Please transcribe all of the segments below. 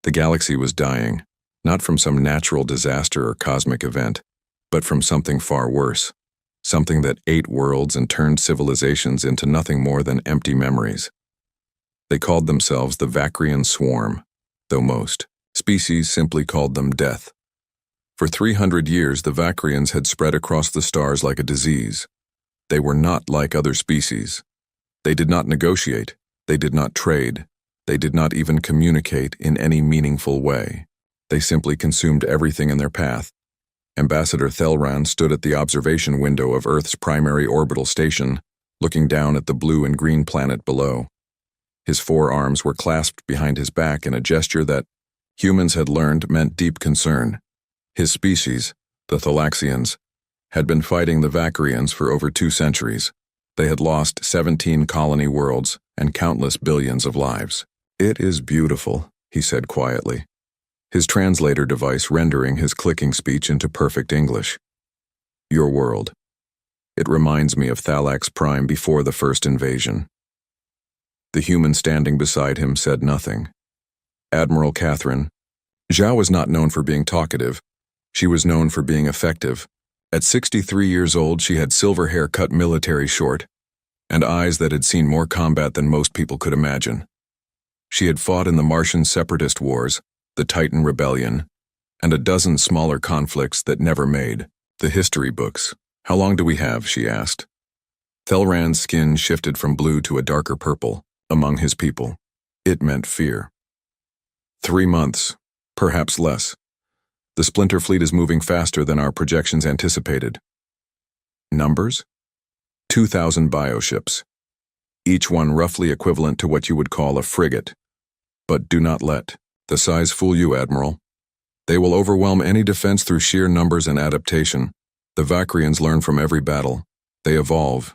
The galaxy was dying, not from some natural disaster or cosmic event, but from something far worse, something that ate worlds and turned civilizations into nothing more than empty memories. They called themselves the Vacrian Swarm, though most species simply called them death. For 300 years, the Vacrians had spread across the stars like a disease. They were not like other species. They did not negotiate, they did not trade, they did not even communicate in any meaningful way. They simply consumed everything in their path. Ambassador Terran stood at the observation window of Earth's primary orbital station, looking down at the blue and green planet below. His forearms were clasped behind his back in a gesture that humans had learned meant deep concern. His species, the Thalaxians, had been fighting the Vacrians for over 2 centuries. They had lost 17 colony worlds and countless billions of lives. "It is beautiful," he said quietly, his translator device rendering his clicking speech into perfect English. "Your world. It reminds me of Thalax Prime before the first invasion." The human standing beside him said nothing. Admiral Catherine. Zhao was not known for being talkative. She was known for being effective. At 63 years old, she had silver hair cut military short, and eyes that had seen more combat than most people could imagine. She had fought in the Martian separatist wars, the Titan Rebellion, and a dozen smaller conflicts that never made the history books. "How long do we have?" she asked. Terran's skin shifted from blue to a darker purple among his people. It meant fear. 3 months, perhaps less. The Splinter Fleet is moving faster than our projections anticipated. Numbers? 2,000 bioships, each one roughly equivalent to what you would call a frigate. But do not let the size fool you, Admiral. They will overwhelm any defense through sheer numbers and adaptation. The Vacrians learn from every battle. They evolve.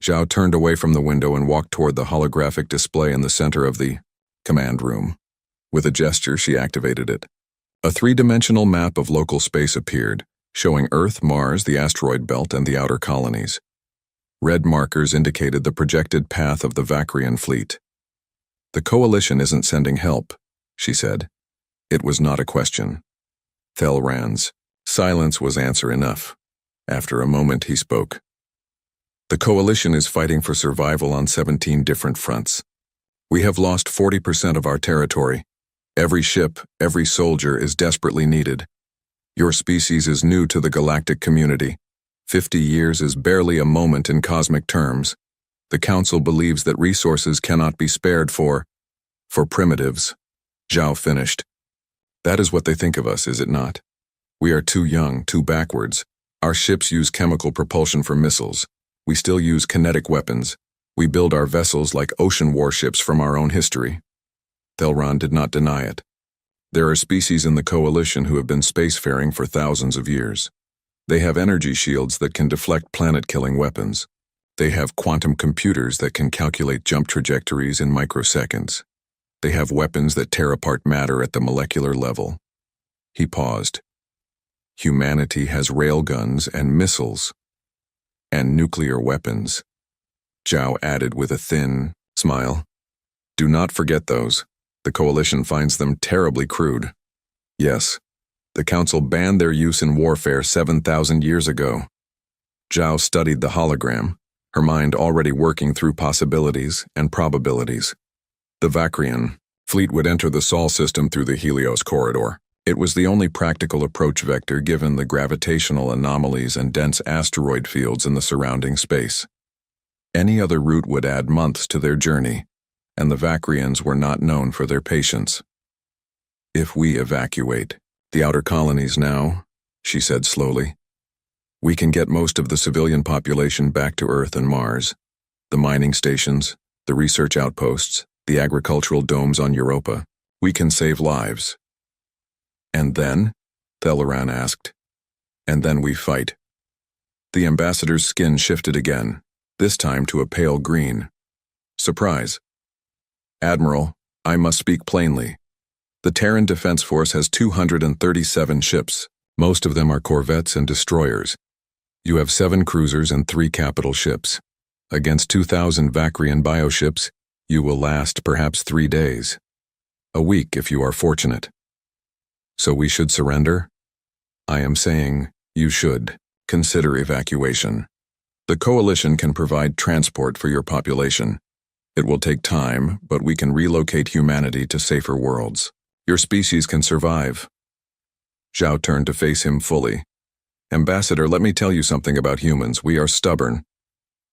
Zhao turned away from the window and walked toward the holographic display in the center of the command room. With a gesture, she activated it. A 3-dimensional map of local space appeared, showing Earth, Mars, the asteroid belt, and the outer colonies. Red markers indicated the projected path of the Vacrian fleet. "The Coalition isn't sending help," she said. It was not a question. Terran's silence was answer enough. After a moment, he spoke. "The Coalition is fighting for survival on 17 different fronts. We have lost 40% of our territory. Every ship, every soldier is desperately needed. Your species is new to the galactic community. 50 years is barely a moment in cosmic terms. The Council believes that resources cannot be spared for primitives." Zhao finished. "That is what they think of us, is it not? We are too young, too backwards. Our ships use chemical propulsion for missiles. We still use kinetic weapons. We build our vessels like ocean warships from our own history." Terran did not deny it. "There are species in the Coalition who have been spacefaring for thousands of years. They have energy shields that can deflect planet-killing weapons. They have quantum computers that can calculate jump trajectories in microseconds. They have weapons that tear apart matter at the molecular level." He paused. "Humanity has railguns and missiles. And nuclear weapons," Zhao added with a thin smile. "Do not forget those. The Coalition finds them terribly crude. Yes, the Council banned their use in warfare 7,000 years ago." Zhao studied the hologram, her mind already working through possibilities and probabilities. The Vacrian fleet would enter the Sol system through the Helios corridor. It was the only practical approach vector given the gravitational anomalies and dense asteroid fields in the surrounding space. Any other route would add months to their journey, and the Vacrians were not known for their patience. "If we evacuate the outer colonies now," she said slowly, "we can get most of the civilian population back to Earth and Mars. The mining stations, the research outposts, the agricultural domes on Europa. We can save lives." "And then?" Terran asked. "And then we fight." The ambassador's skin shifted again, this time to a pale green. "Surprise. Admiral, I must speak plainly. The Terran Defense Force has 237 ships. Most of them are corvettes and destroyers. You have 7 cruisers and 3 capital ships. Against 2,000 Vacrian bioships, you will last perhaps 3 days." A week if you are fortunate. So we should surrender? I am saying you should consider evacuation. The coalition can provide transport for your population. It will take time, but we can relocate humanity to safer worlds. Your species can survive. Zhao turned to face him fully. Ambassador, let me tell you something about humans. We are stubborn.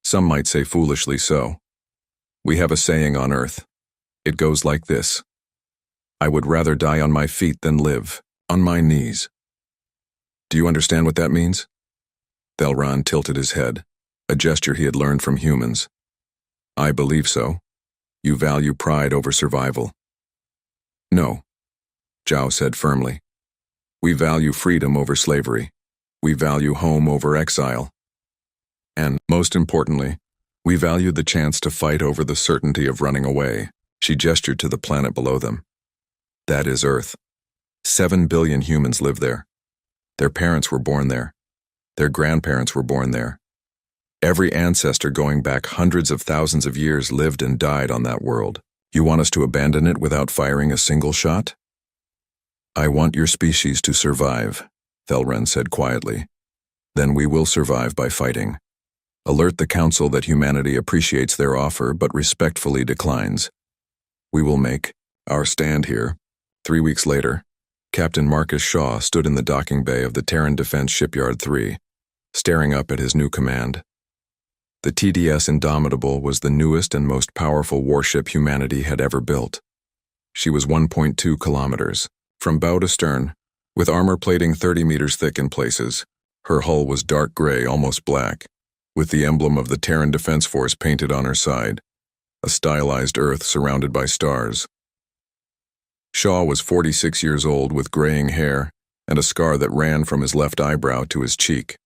Some might say foolishly so. We have a saying on Earth. It goes like this. I would rather die on my feet than live on my knees. Do you understand what that means? Thelron tilted his head, a gesture he had learned from humans. I believe so. You value pride over survival. No, Zhao said firmly. We value freedom over slavery. We value home over exile. And, most importantly, we value the chance to fight over the certainty of running away. She gestured to the planet below them. That is Earth. 7 billion humans live there. Their parents were born there. Their grandparents were born there. Every ancestor going back hundreds of thousands of years lived and died on that world. You want us to abandon it without firing a single shot? I want your species to survive, Thelren said quietly. Then we will survive by fighting. Alert the Council that humanity appreciates their offer but respectfully declines. We will make our stand here. 3 weeks later, Captain Marcus Shaw stood in the docking bay of the Terran Defense Shipyard 3, staring up at his new command. The TDS Indomitable was the newest and most powerful warship humanity had ever built. She was 1.2 kilometers, from bow to stern, with armor plating 30 meters thick in places. Her hull was dark gray, almost black, with the emblem of the Terran Defense Force painted on her side, a stylized Earth surrounded by stars. Shaw was 46 years old with graying hair and a scar that ran from his left eyebrow to his cheek.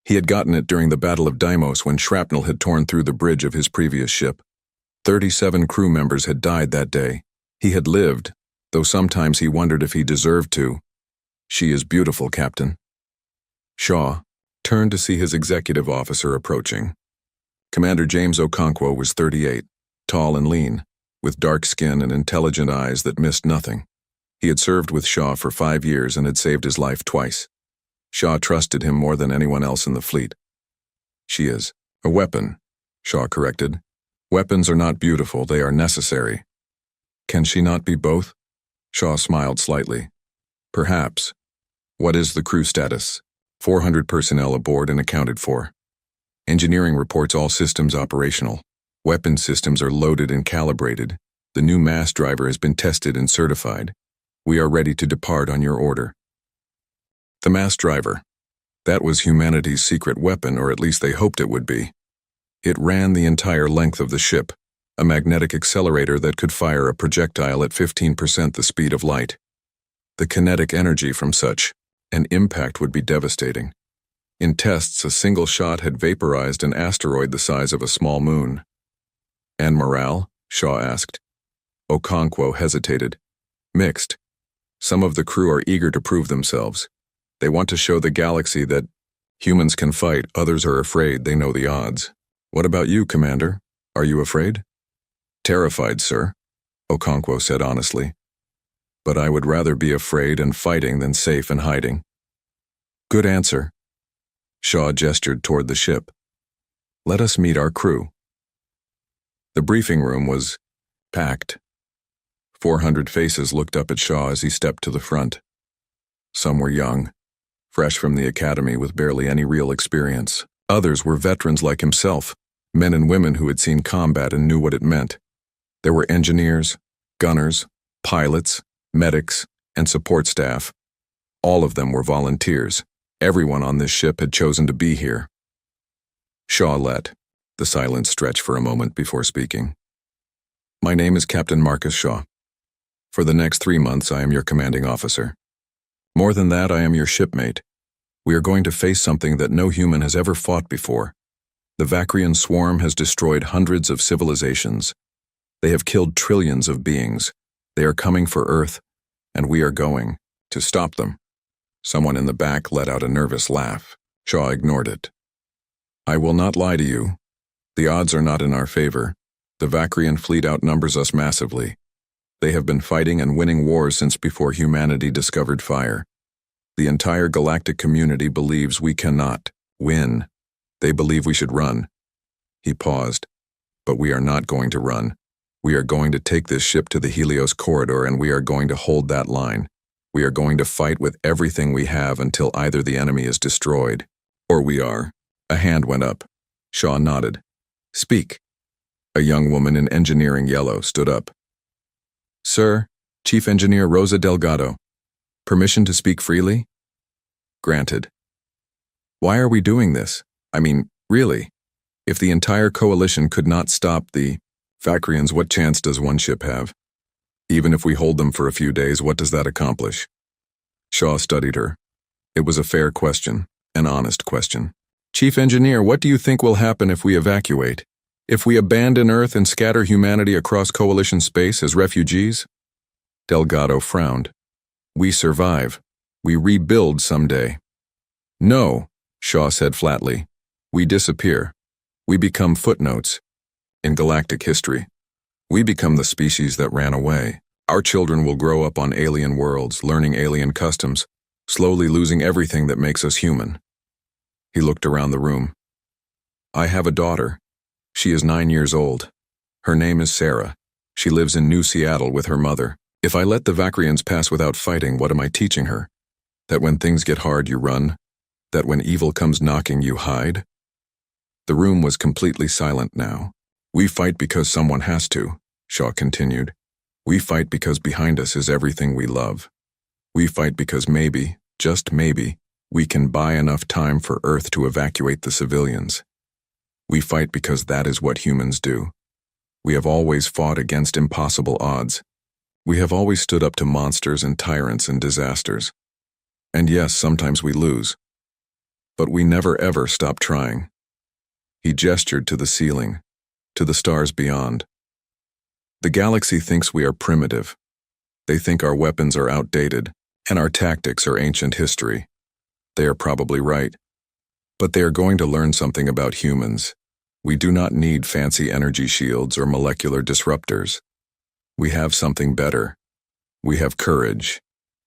He had gotten it during the Battle of Deimos when shrapnel had torn through the bridge of his previous ship. 37 crew members had died that day. He had lived, though sometimes he wondered if he deserved to. She is beautiful, Captain. Shaw turned to see his executive officer approaching. Commander James Okonkwo was 38, tall and lean, with dark skin and intelligent eyes that missed nothing. He had served with Shaw for 5 years and had saved his life twice. Shaw trusted him more than anyone else in the fleet. She is a weapon, Shaw corrected. Weapons are not beautiful, they are necessary. Can she not be both? Shaw smiled slightly. Perhaps. What is the crew status? 400 personnel aboard and accounted for. Engineering reports all systems operational. Weapon systems are loaded and calibrated. The new mass driver has been tested and certified. We are ready to depart on your order. The mass driver. That was humanity's secret weapon, or at least they hoped it would be. It ran the entire length of the ship, a magnetic accelerator that could fire a projectile at 15% the speed of light. The kinetic energy from such an impact would be devastating. In tests, a single shot had vaporized an asteroid the size of a small moon. And morale? Shaw asked. Okonkwo hesitated. Mixed. Some of the crew are eager to prove themselves. They want to show the galaxy that humans can fight, others are afraid they know the odds. What about you, Commander? Are you afraid? Terrified, sir, Okonkwo said honestly. But I would rather be afraid and fighting than safe and hiding. Good answer. Shaw gestured toward the ship. Let us meet our crew. The briefing room was packed. 400 faces looked up at Shaw as he stepped to the front. Some were young, fresh from the academy with barely any real experience. Others were veterans like himself, men and women who had seen combat and knew what it meant. There were engineers, gunners, pilots, medics, and support staff. All of them were volunteers. Everyone on this ship had chosen to be here. Shaw let the silence stretch for a moment before speaking. My name is Captain Marcus Shaw. For the next 3 months, I am your commanding officer. More than that, I am your shipmate. We are going to face something that no human has ever fought before. The Vakrian swarm has destroyed hundreds of civilizations. They have killed trillions of beings. They are coming for Earth, and we are going to stop them. Someone in the back let out a nervous laugh. Shaw ignored it. I will not lie to you. The odds are not in our favor. The Vakrian fleet outnumbers us massively. They have been fighting and winning wars since before humanity discovered fire. The entire galactic community believes we cannot win. They believe we should run. He paused. But we are not going to run. We are going to take this ship to the Helios corridor, and we are going to hold that line. We are going to fight with everything we have until either the enemy is destroyed, or we are. A hand went up. Shaw nodded. Speak. A young woman in engineering yellow stood up. Sir, Chief Engineer Rosa Delgado. Permission to speak freely? Granted. Why are we doing this? I mean, really? If the entire coalition could not stop the Vacrians, what chance does one ship have? Even if we hold them for a few days, what does that accomplish? Shaw studied her. It was a fair question, an honest question. Chief Engineer, what do you think will happen if we evacuate? If we abandon Earth and scatter humanity across coalition space as refugees? Delgado frowned. We survive. We rebuild someday. No, Shaw said flatly. We disappear. We become footnotes in galactic history. We become the species that ran away. Our children will grow up on alien worlds, learning alien customs, slowly losing everything that makes us human. He looked around the room. I have a daughter. She is 9 years old. Her name is Sarah. She lives in New Seattle with her mother. If I let the Vacrians pass without fighting, what am I teaching her? That when things get hard, you run? That when evil comes knocking, you hide? The room was completely silent now. We fight because someone has to, Shaw continued. We fight because behind us is everything we love. We fight because maybe, just maybe, we can buy enough time for Earth to evacuate the civilians. We fight because that is what humans do. We have always fought against impossible odds. We have always stood up to monsters and tyrants and disasters. And yes, sometimes we lose. But we never ever stop trying. He gestured to the ceiling, to the stars beyond. The galaxy thinks we are primitive. They think our weapons are outdated, and our tactics are ancient history. They are probably right. But they are going to learn something about humans. We do not need fancy energy shields or molecular disruptors. We have something better. We have courage.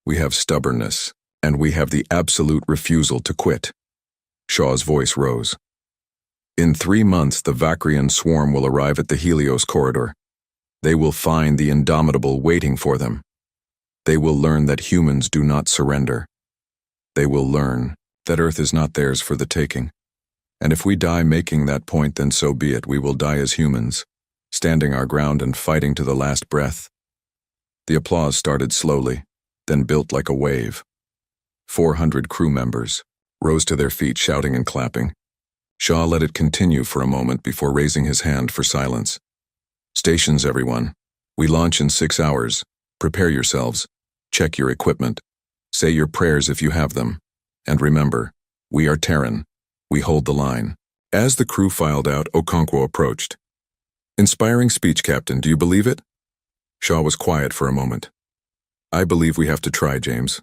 We have stubbornness. And we have the absolute refusal to quit. Shaw's voice rose. In 3 months, the Vacrian swarm will arrive at the Helios corridor. They will find the Indomitable waiting for them. They will learn that humans do not surrender. They will learn that Earth is not theirs for the taking. And if we die making that point, then so be it. We will die as humans, standing our ground and fighting to the last breath. The applause started slowly, then built like a wave. 400 crew members rose to their feet, shouting and clapping. Shaw let it continue for a moment before raising his hand for silence. Stations, everyone. We launch in 6 hours. Prepare yourselves. Check your equipment. Say your prayers if you have them. And remember, we are Terran. We hold the line. As the crew filed out, Okonkwo approached. Inspiring speech, Captain. Do you believe it? Shaw was quiet for a moment. I believe we have to try, James.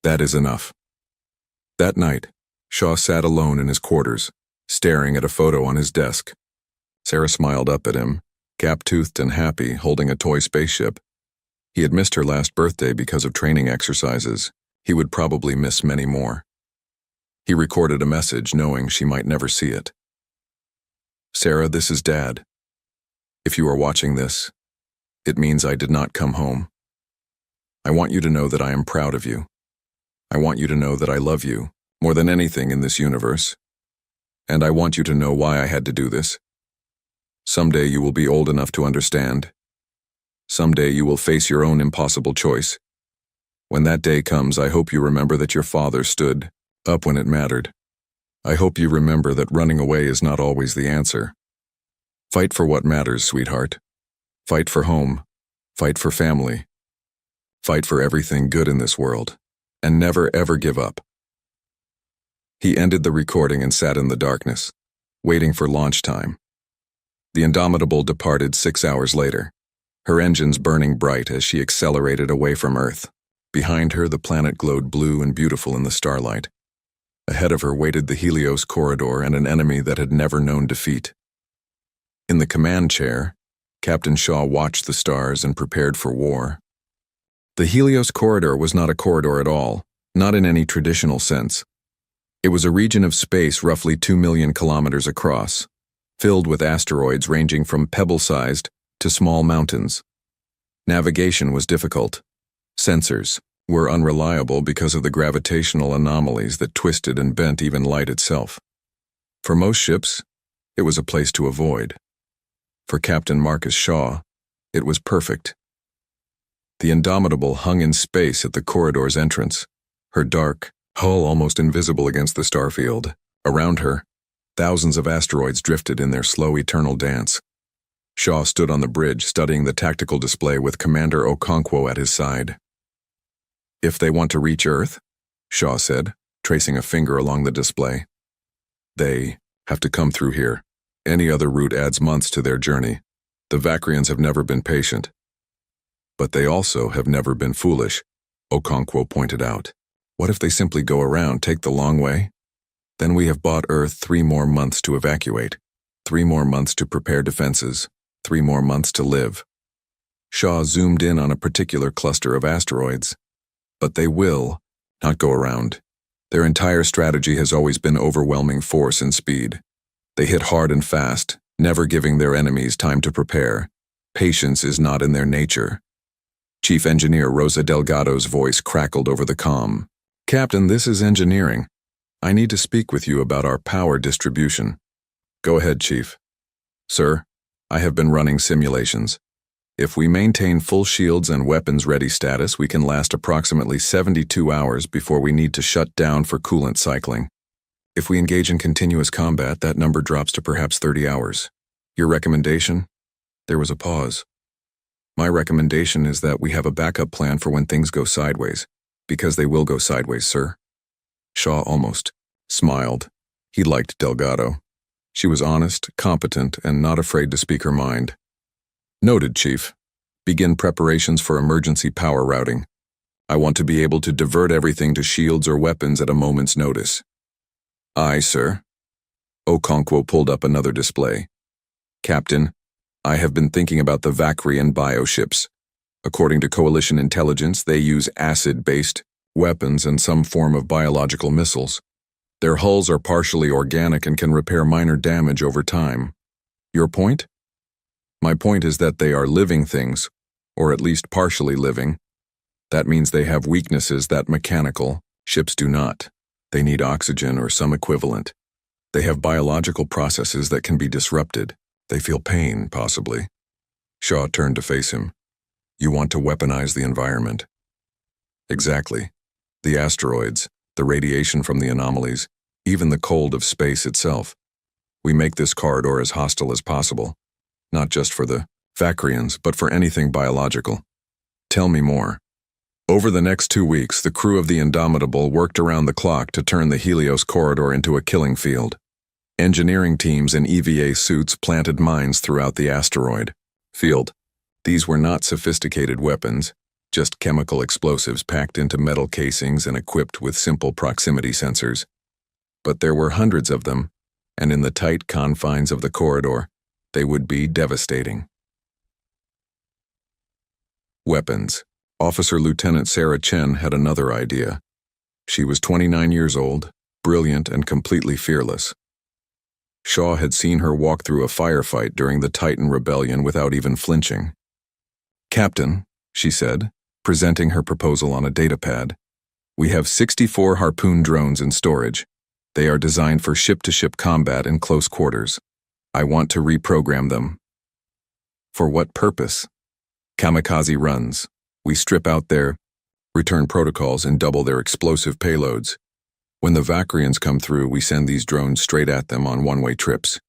That is enough. That night, Shaw sat alone in his quarters, staring at a photo on his desk. Sarah smiled up at him, gap-toothed and happy, holding a toy spaceship. He had missed her last birthday because of training exercises. He would probably miss many more. He recorded a message, knowing she might never see it. Sarah, this is Dad. If you are watching this, it means I did not come home. I want you to know that I am proud of you. I want you to know that I love you more than anything in this universe. And I want you to know why I had to do this. Someday you will be old enough to understand. Someday you will face your own impossible choice. When that day comes, I hope you remember that your father stood up when it mattered. I hope you remember that running away is not always the answer. Fight for what matters, sweetheart. Fight for home. Fight for family. Fight for everything good in this world. And never ever give up. He ended the recording and sat in the darkness, waiting for launch time. The Indomitable departed 6 hours later, her engines burning bright as she accelerated away from Earth. Behind her, the planet glowed blue and beautiful in the starlight. Ahead of her waited the Helios corridor and an enemy that had never known defeat. In the command chair, Captain Shaw watched the stars and prepared for war. The Helios corridor was not a corridor at all, not in any traditional sense. It was a region of space roughly 2 million kilometers across, filled with asteroids ranging from pebble-sized to small mountains. Navigation was difficult. Sensors were unreliable because of the gravitational anomalies that twisted and bent even light itself. For most ships, it was a place to avoid. For Captain Marcus Shaw, it was perfect. The Indomitable hung in space at the corridor's entrance, her dark hull almost invisible against the starfield. Around her, thousands of asteroids drifted in their slow eternal dance. Shaw stood on the bridge studying the tactical display with Commander Okonkwo at his side. "If they want to reach Earth," Shaw said, tracing a finger along the display, "they have to come through here. Any other route adds months to their journey. The Vakrians have never been patient. But they also have never been foolish," Okonkwo pointed out. "What if they simply go around, take the long way? Then we have bought Earth 3 more months to evacuate, 3 more months to prepare defenses, 3 more months to live." Shaw zoomed in on a particular cluster of asteroids. But they will not go around. Their entire strategy has always been overwhelming force and speed. They hit hard and fast, never giving their enemies time to prepare. Patience is not in their nature. Chief Engineer Rosa Delgado's voice crackled over the comm. "Captain, this is engineering. I need to speak with you about our power distribution." "Go ahead, Chief." "Sir, I have been running simulations. If we maintain full shields and weapons-ready status, we can last approximately 72 hours before we need to shut down for coolant cycling. If we engage in continuous combat, that number drops to perhaps 30 hours. Your recommendation?" There was a pause. "My recommendation is that we have a backup plan for when things go sideways, because they will go sideways, sir." Shaw almost smiled. He liked Delgado. She was honest, competent, and not afraid to speak her mind. "Noted, Chief. Begin preparations for emergency power routing. I want to be able to divert everything to shields or weapons at a moment's notice." "Aye, sir." Okonkwo pulled up another display. "Captain, I have been thinking about the Vakrian bioships. According to Coalition intelligence, they use acid-based weapons and some form of biological missiles. Their hulls are partially organic and can repair minor damage over time. Your point?" "My point is that they are living things, or at least partially living. That means they have weaknesses that mechanical ships do not. They need oxygen or some equivalent. They have biological processes that can be disrupted. They feel pain, possibly." Shaw turned to face him. "You want to weaponize the environment." "Exactly. The asteroids, the radiation from the anomalies, even the cold of space itself. We make this corridor as hostile as possible. Not just for the Vakrians, but for anything biological." "Tell me more." Over the next 2 weeks, the crew of the Indomitable worked around the clock to turn the Helios corridor into a killing field. Engineering teams in EVA suits planted mines throughout the asteroid field. These were not sophisticated weapons, just chemical explosives packed into metal casings and equipped with simple proximity sensors. But there were hundreds of them, and in the tight confines of the corridor, they would be devastating. Weapons. Officer Lieutenant Sarah Chen had another idea. She was 29 years old, brilliant and completely fearless. Shaw had seen her walk through a firefight during the Titan Rebellion without even flinching. "Captain," she said, presenting her proposal on a datapad, "we have 64 Harpoon drones in storage. They are designed for ship-to-ship combat in close quarters. I want to reprogram them." "For what purpose?" "Kamikaze runs. We strip out their return protocols and double their explosive payloads. When the Vakrians come through, we send these drones straight at them on one-way trips.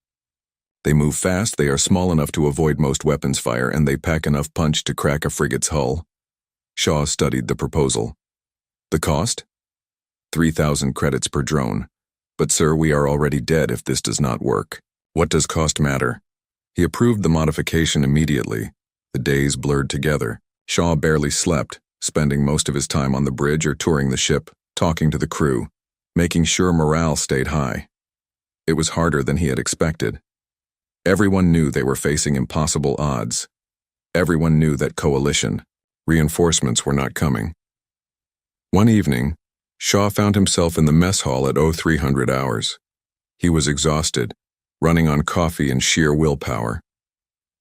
They move fast, they are small enough to avoid most weapons fire, and they pack enough punch to crack a frigate's hull." Shaw studied the proposal. "The cost? 3,000 credits per drone. But sir, we are already dead if this does not work. What does cost matter?" He approved the modification immediately. The days blurred together. Shaw barely slept, spending most of his time on the bridge or touring the ship, talking to the crew, making sure morale stayed high. It was harder than he had expected. Everyone knew they were facing impossible odds. Everyone knew that coalition, reinforcements were not coming. One evening, Shaw found himself in the mess hall at 0300 hours. He was exhausted, running on coffee and sheer willpower.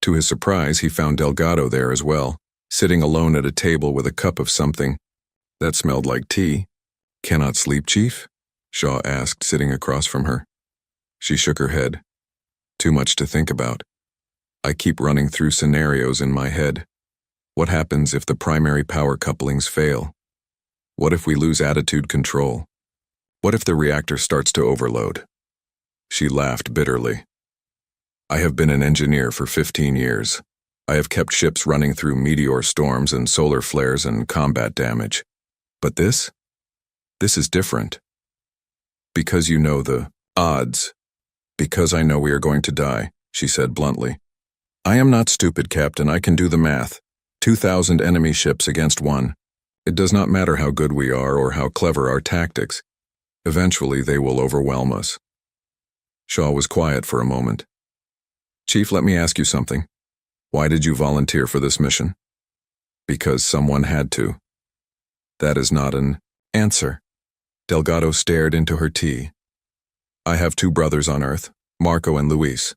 To his surprise, he found Delgado there as well, sitting alone at a table with a cup of something that smelled like tea. "Cannot sleep, Chief?" Shaw asked, sitting across from her. She shook her head. "Too much to think about. I keep running through scenarios in my head. What happens if the primary power couplings fail? What if we lose attitude control? What if the reactor starts to overload?" She laughed bitterly. "I have been an engineer for 15 years. I have kept ships running through meteor storms and solar flares and combat damage. But this is different. Because you know the odds. Because I know we are going to die," she said bluntly. "I am not stupid, Captain. I can do the math. 2,000 enemy ships against one. It does not matter how good we are or how clever our tactics. Eventually they will overwhelm us." Shaw was quiet for a moment. "Chief, let me ask you something. Why did you volunteer for this mission?" "Because someone had to." "That is not an answer." Delgado stared into her tea. "I have 2 brothers on Earth, Marco and Luis.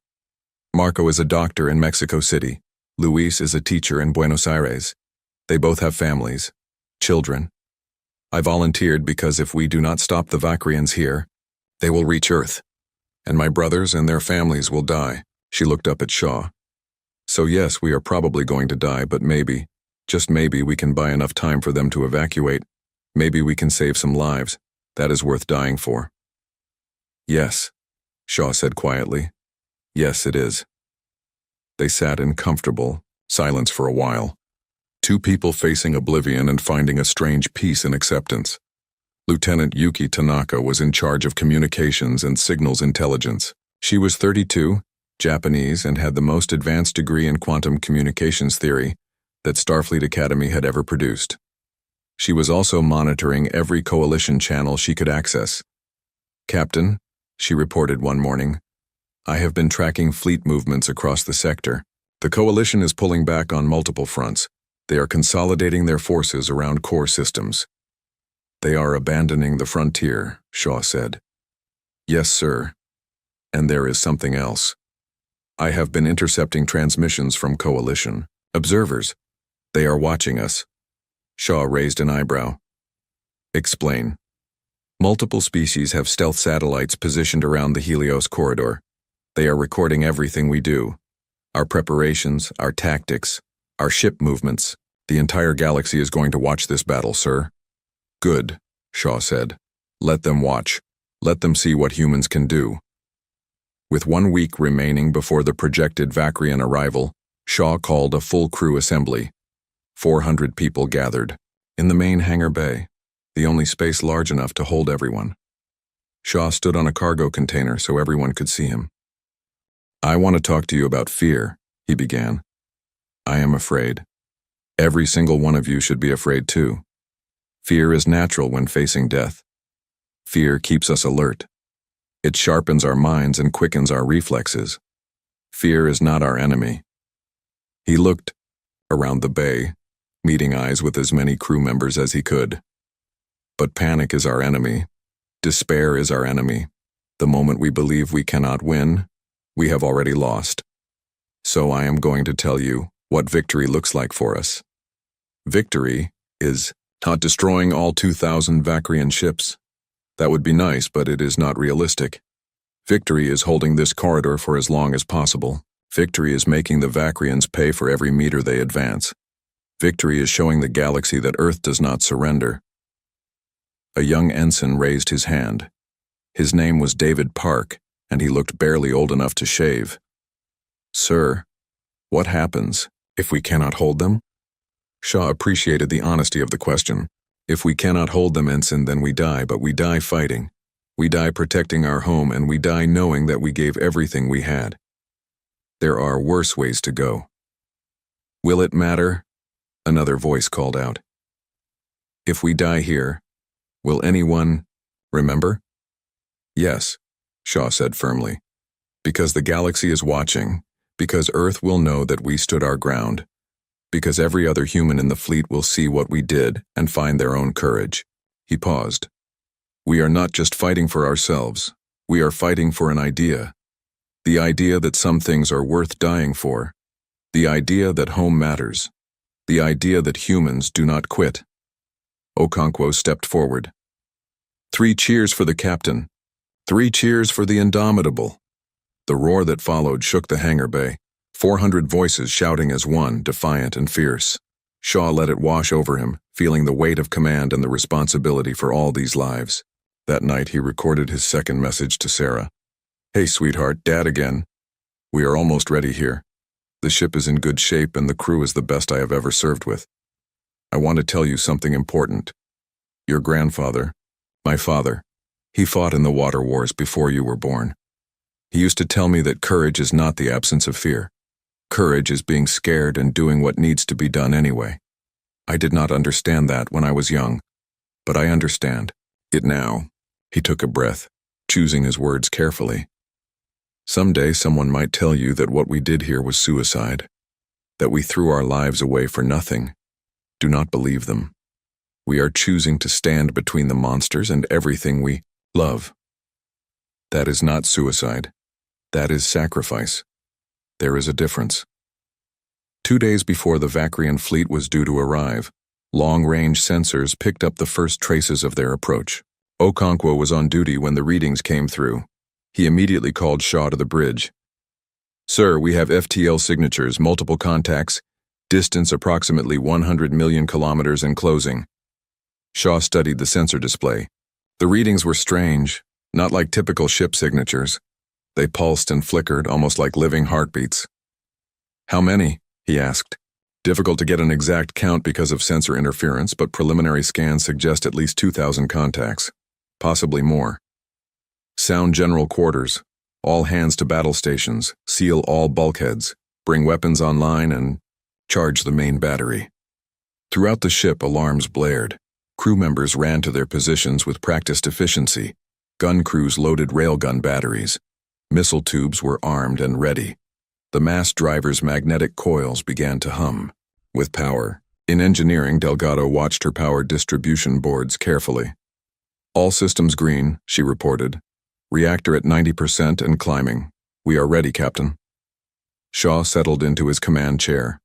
Marco is a doctor in Mexico City. Luis is a teacher in Buenos Aires. They both have families, children. I volunteered because if we do not stop the Vakrians here, they will reach Earth, and my brothers and their families will die." She looked up at Shaw. "So yes, we are probably going to die, but maybe, just maybe, we can buy enough time for them to evacuate. Maybe we can save some lives. That is worth dying for." "Yes," Shaw said quietly. "Yes, it is." They sat in comfortable silence for a while. 2 people facing oblivion and finding a strange peace and acceptance. Lieutenant Yuki Tanaka was in charge of communications and signals intelligence. She was 32, Japanese, and had the most advanced degree in quantum communications theory that Starfleet Academy had ever produced. She was also monitoring every coalition channel she could access. "Captain," she reported one morning, "I have been tracking fleet movements across the sector. The coalition is pulling back on multiple fronts. They are consolidating their forces around core systems." "They are abandoning the frontier," Shaw said. "Yes, sir. And there is something else. I have been intercepting transmissions from coalition observers. They are watching us." Shaw raised an eyebrow. "Explain." "Multiple species have stealth satellites positioned around the Helios corridor. They are recording everything we do. Our preparations, our tactics, our ship movements. The entire galaxy is going to watch this battle, sir." "Good," Shaw said. "Let them watch. Let them see what humans can do." With 1 week remaining before the projected Vakrian arrival, Shaw called a full crew assembly. 400 people gathered in the main hangar bay, the only space large enough to hold everyone. Shaw stood on a cargo container so everyone could see him. "I want to talk to you about fear," he began. "I am afraid. Every single one of you should be afraid too. Fear is natural when facing death. Fear keeps us alert. It sharpens our minds and quickens our reflexes. Fear is not our enemy." He looked around the bay, meeting eyes with as many crew members as he could. "But panic is our enemy. Despair is our enemy. The moment we believe we cannot win, we have already lost. So I am going to tell you what victory looks like for us. Victory is not destroying all 2,000 Vakrian ships. That would be nice, but it is not realistic. Victory is holding this corridor for as long as possible. Victory is making the Vakrians pay for every meter they advance. Victory is showing the galaxy that Earth does not surrender." A young ensign raised his hand. His name was David Park, and he looked barely old enough to shave. "Sir, what happens if we cannot hold them?" Shaw appreciated the honesty of the question. "If we cannot hold them, ensign, then we die, but we die fighting. We die protecting our home, and we die knowing that we gave everything we had. There are worse ways to go." "Will it matter?" Another voice called out. "If we die here, will anyone remember?" "Yes," Shaw said firmly, Because the galaxy is watching, because Earth will know that we stood our ground, because every other human in the fleet will see what we did and find their own courage. He paused. We are not just fighting for ourselves, we are fighting for an idea. The idea that some things are worth dying for. The idea that home matters. The idea that humans do not quit. Okonkwo stepped forward. 3 cheers for the captain. 3 cheers for the indomitable. The roar that followed shook the hangar bay, 400 voices shouting as one, defiant and fierce. Shaw let it wash over him, feeling the weight of command and the responsibility for all these lives. That night he recorded his second message to Sarah. Hey sweetheart, Dad again. We are almost ready here. The ship is in good shape and the crew is the best I have ever served with. I want to tell you something important. Your grandfather, my father, he fought in the water wars before you were born. He used to tell me that courage is not the absence of fear. Courage is being scared and doing what needs to be done anyway. I did not understand that when I was young, but I understand it now. He took a breath, choosing his words carefully. Someday someone might tell you that what we did here was suicide, that we threw our lives away for nothing. Do not believe them. We are choosing to stand between the monsters and everything we love. That is not suicide. That is sacrifice. There is a difference. 2 days before the Vakrian fleet was due to arrive, long-range sensors picked up the first traces of their approach. Okonkwo was on duty when the readings came through. He immediately called Shaw to the bridge. Sir, we have FTL signatures, multiple contacts, distance approximately 100 million kilometers and closing. Shaw studied the sensor display. The readings were strange, not like typical ship signatures. They pulsed and flickered, almost like living heartbeats. How many? He asked. Difficult to get an exact count because of sensor interference, but preliminary scans suggest at least 2,000 contacts, possibly more. Sound general quarters. All hands to battle stations. Seal all bulkheads. Bring weapons online and charge the main battery. Throughout the ship, alarms blared. Crew members ran to their positions with practiced efficiency. Gun crews loaded railgun batteries. Missile tubes were armed and ready. The mass driver's magnetic coils began to hum with power. In engineering, Delgado watched her power distribution boards carefully. All systems green, she reported. Reactor at 90% and climbing. We are ready, Captain. Shaw settled into his command chair.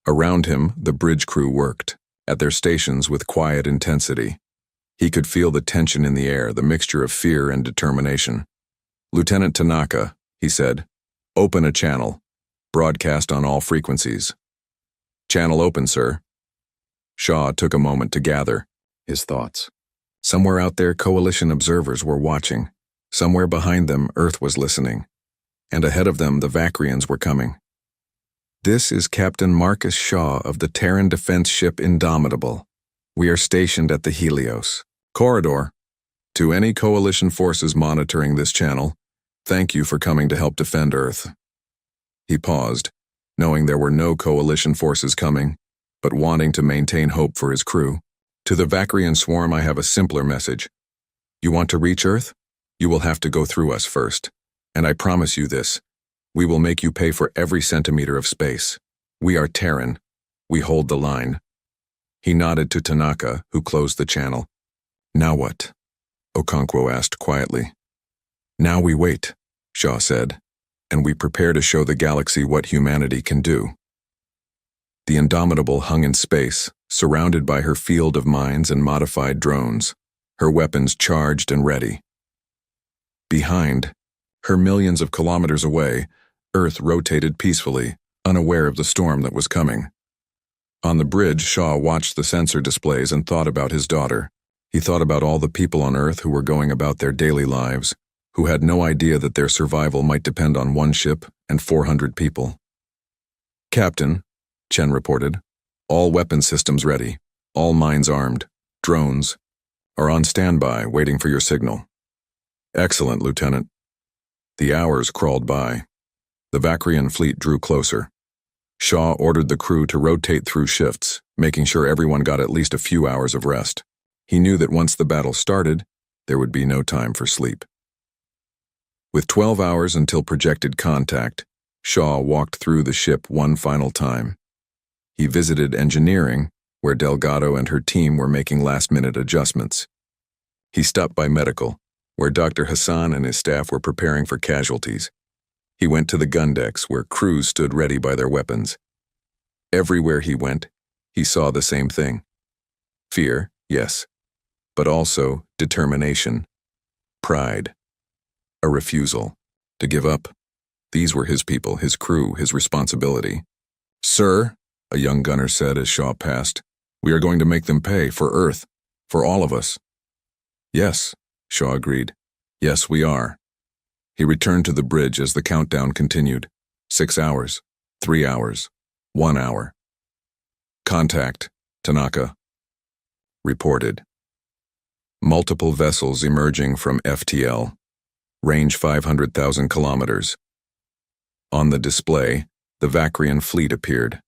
Around him, the bridge crew worked, at their stations with quiet intensity. He could feel the tension in the air, the mixture of fear and determination. Lieutenant Tanaka, he said, open a channel. Broadcast on all frequencies. Channel open, sir. Shaw took a moment to gather his thoughts. Somewhere out there, coalition observers were watching. Somewhere behind them, Earth was listening. And ahead of them, the Vakrians were coming. This is Captain Marcus Shaw of the Terran defense ship Indomitable. We are stationed at the Helios corridor. To any coalition forces monitoring this channel, thank you for coming to help defend Earth. He paused, knowing there were no coalition forces coming, but wanting to maintain hope for his crew. To the Vakrian swarm, I have a simpler message. You want to reach Earth? You will have to go through us first. And I promise you this. We will make you pay for every centimeter of space. We are Terran. We hold the line. He nodded to Tanaka, who closed the channel. Now what? Okonkwo asked quietly. Now we wait, Shaw said, and we prepare to show the galaxy what humanity can do. The Indomitable hung in space, surrounded by her field of mines and modified drones, her weapons charged and ready. Behind, her millions of kilometers away, Earth rotated peacefully, unaware of the storm that was coming. On the bridge, Shaw watched the sensor displays and thought about his daughter. He thought about all the people on Earth who were going about their daily lives, who had no idea that their survival might depend on one ship and 400 people. Captain, Chen reported, all weapon systems ready, all mines armed, drones are on standby waiting for your signal. Excellent, Lieutenant. The hours crawled by. The Vakrian fleet drew closer. Shaw ordered the crew to rotate through shifts, making sure everyone got at least a few hours of rest. He knew that once the battle started, there would be no time for sleep. With 12 hours until projected contact, Shaw walked through the ship one final time. He visited engineering, where Delgado and her team were making last-minute adjustments. He stopped by medical, where Dr. Hassan and his staff were preparing for casualties. He went to the gun decks, where crews stood ready by their weapons. Everywhere he went, he saw the same thing. Fear, yes, but also determination, pride, a refusal to give up. These were his people, his crew, his responsibility. "Sir," a young gunner said as Shaw passed, "we are going to make them pay for Earth, for all of us." "Yes," Shaw agreed. "Yes, we are." He returned to the bridge as the countdown continued. 6 hours, 3 hours, 1 hour. "Contact, Tanaka." Reported. Multiple vessels emerging from FTL. Range 500,000 kilometers. On the display, the Vakrian fleet appeared.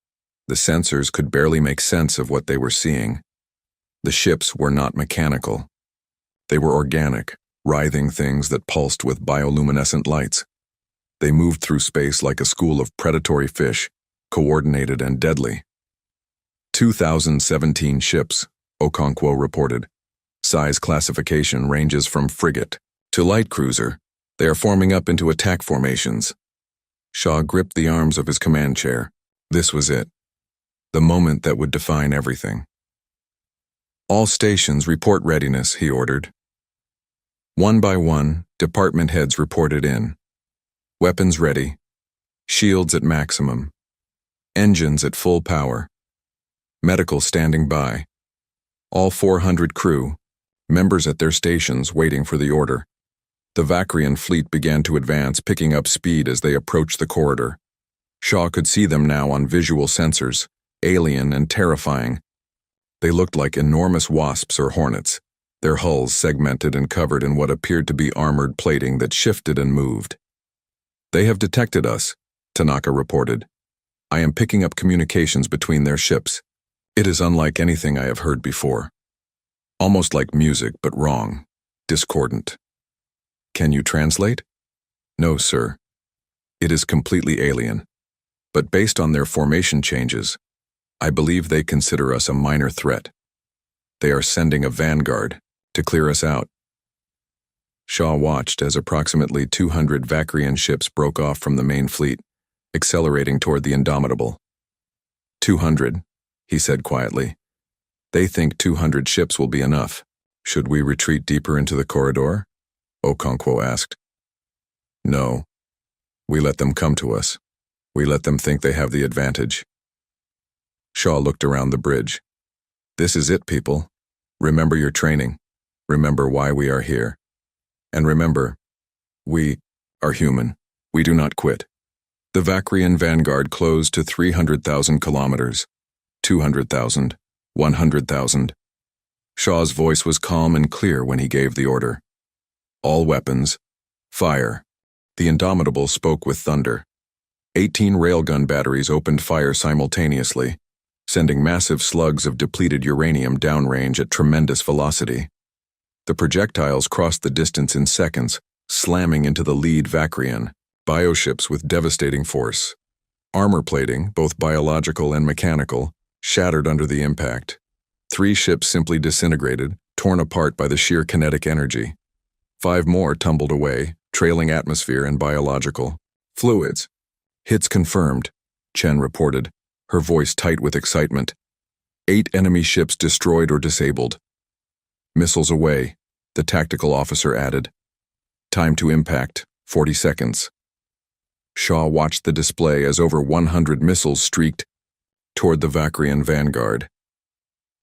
The sensors could barely make sense of what they were seeing. The ships were not mechanical. They were organic, writhing things that pulsed with bioluminescent lights. They moved through space like a school of predatory fish, coordinated and deadly. 2017 ships, Okonkwo reported. Size classification ranges from frigate to light cruiser. They are forming up into attack formations. Shaw gripped the arms of his command chair. This was it. The moment that would define everything. "All stations report readiness," he ordered. One by one, department heads reported in. Weapons ready. Shields at maximum. Engines at full power. Medical standing by. All 400 crew, members at their stations waiting for the order. The Vakrian fleet began to advance, picking up speed as they approached the corridor. Shaw could see them now on visual sensors, alien and terrifying. They looked like enormous wasps or hornets, their hulls segmented and covered in what appeared to be armored plating that shifted and moved. "They have detected us," Tanaka reported. "I am picking up communications between their ships. It is unlike anything I have heard before. Almost like music, but wrong, discordant." "Can you translate?" "No, sir. It is completely alien. But based on their formation changes, I believe they consider us a minor threat. They are sending a vanguard to clear us out." Shaw watched as approximately 200 Vakrian ships broke off from the main fleet, accelerating toward the Indomitable. 200, he said quietly. "They think 200 ships will be enough. Should we retreat deeper into the corridor?" Okonkwo asked. "No. We let them come to us. We let them think they have the advantage." Shaw looked around the bridge. "This is it, people. Remember your training. Remember why we are here. And remember, we are human. We do not quit." The Vakrian vanguard closed to 300,000 kilometers, 200,000, 100,000. Shaw's voice was calm and clear when he gave the order. "All weapons, fire." The Indomitable spoke with thunder. 18 railgun batteries opened fire simultaneously, sending massive slugs of depleted uranium downrange at tremendous velocity. The projectiles crossed the distance in seconds, slamming into the lead Vakrian, bioships with devastating force. Armor plating, both biological and mechanical, shattered under the impact. 3 ships simply disintegrated, torn apart by the sheer kinetic energy. 5 more tumbled away, trailing atmosphere and biological fluids. "Hits confirmed," Chen reported, her voice tight with excitement. 8 enemy ships destroyed or disabled. "Missiles away," the tactical officer added. "Time to impact, 40 seconds. Shaw watched the display as over 100 missiles streaked toward the Vakrian vanguard.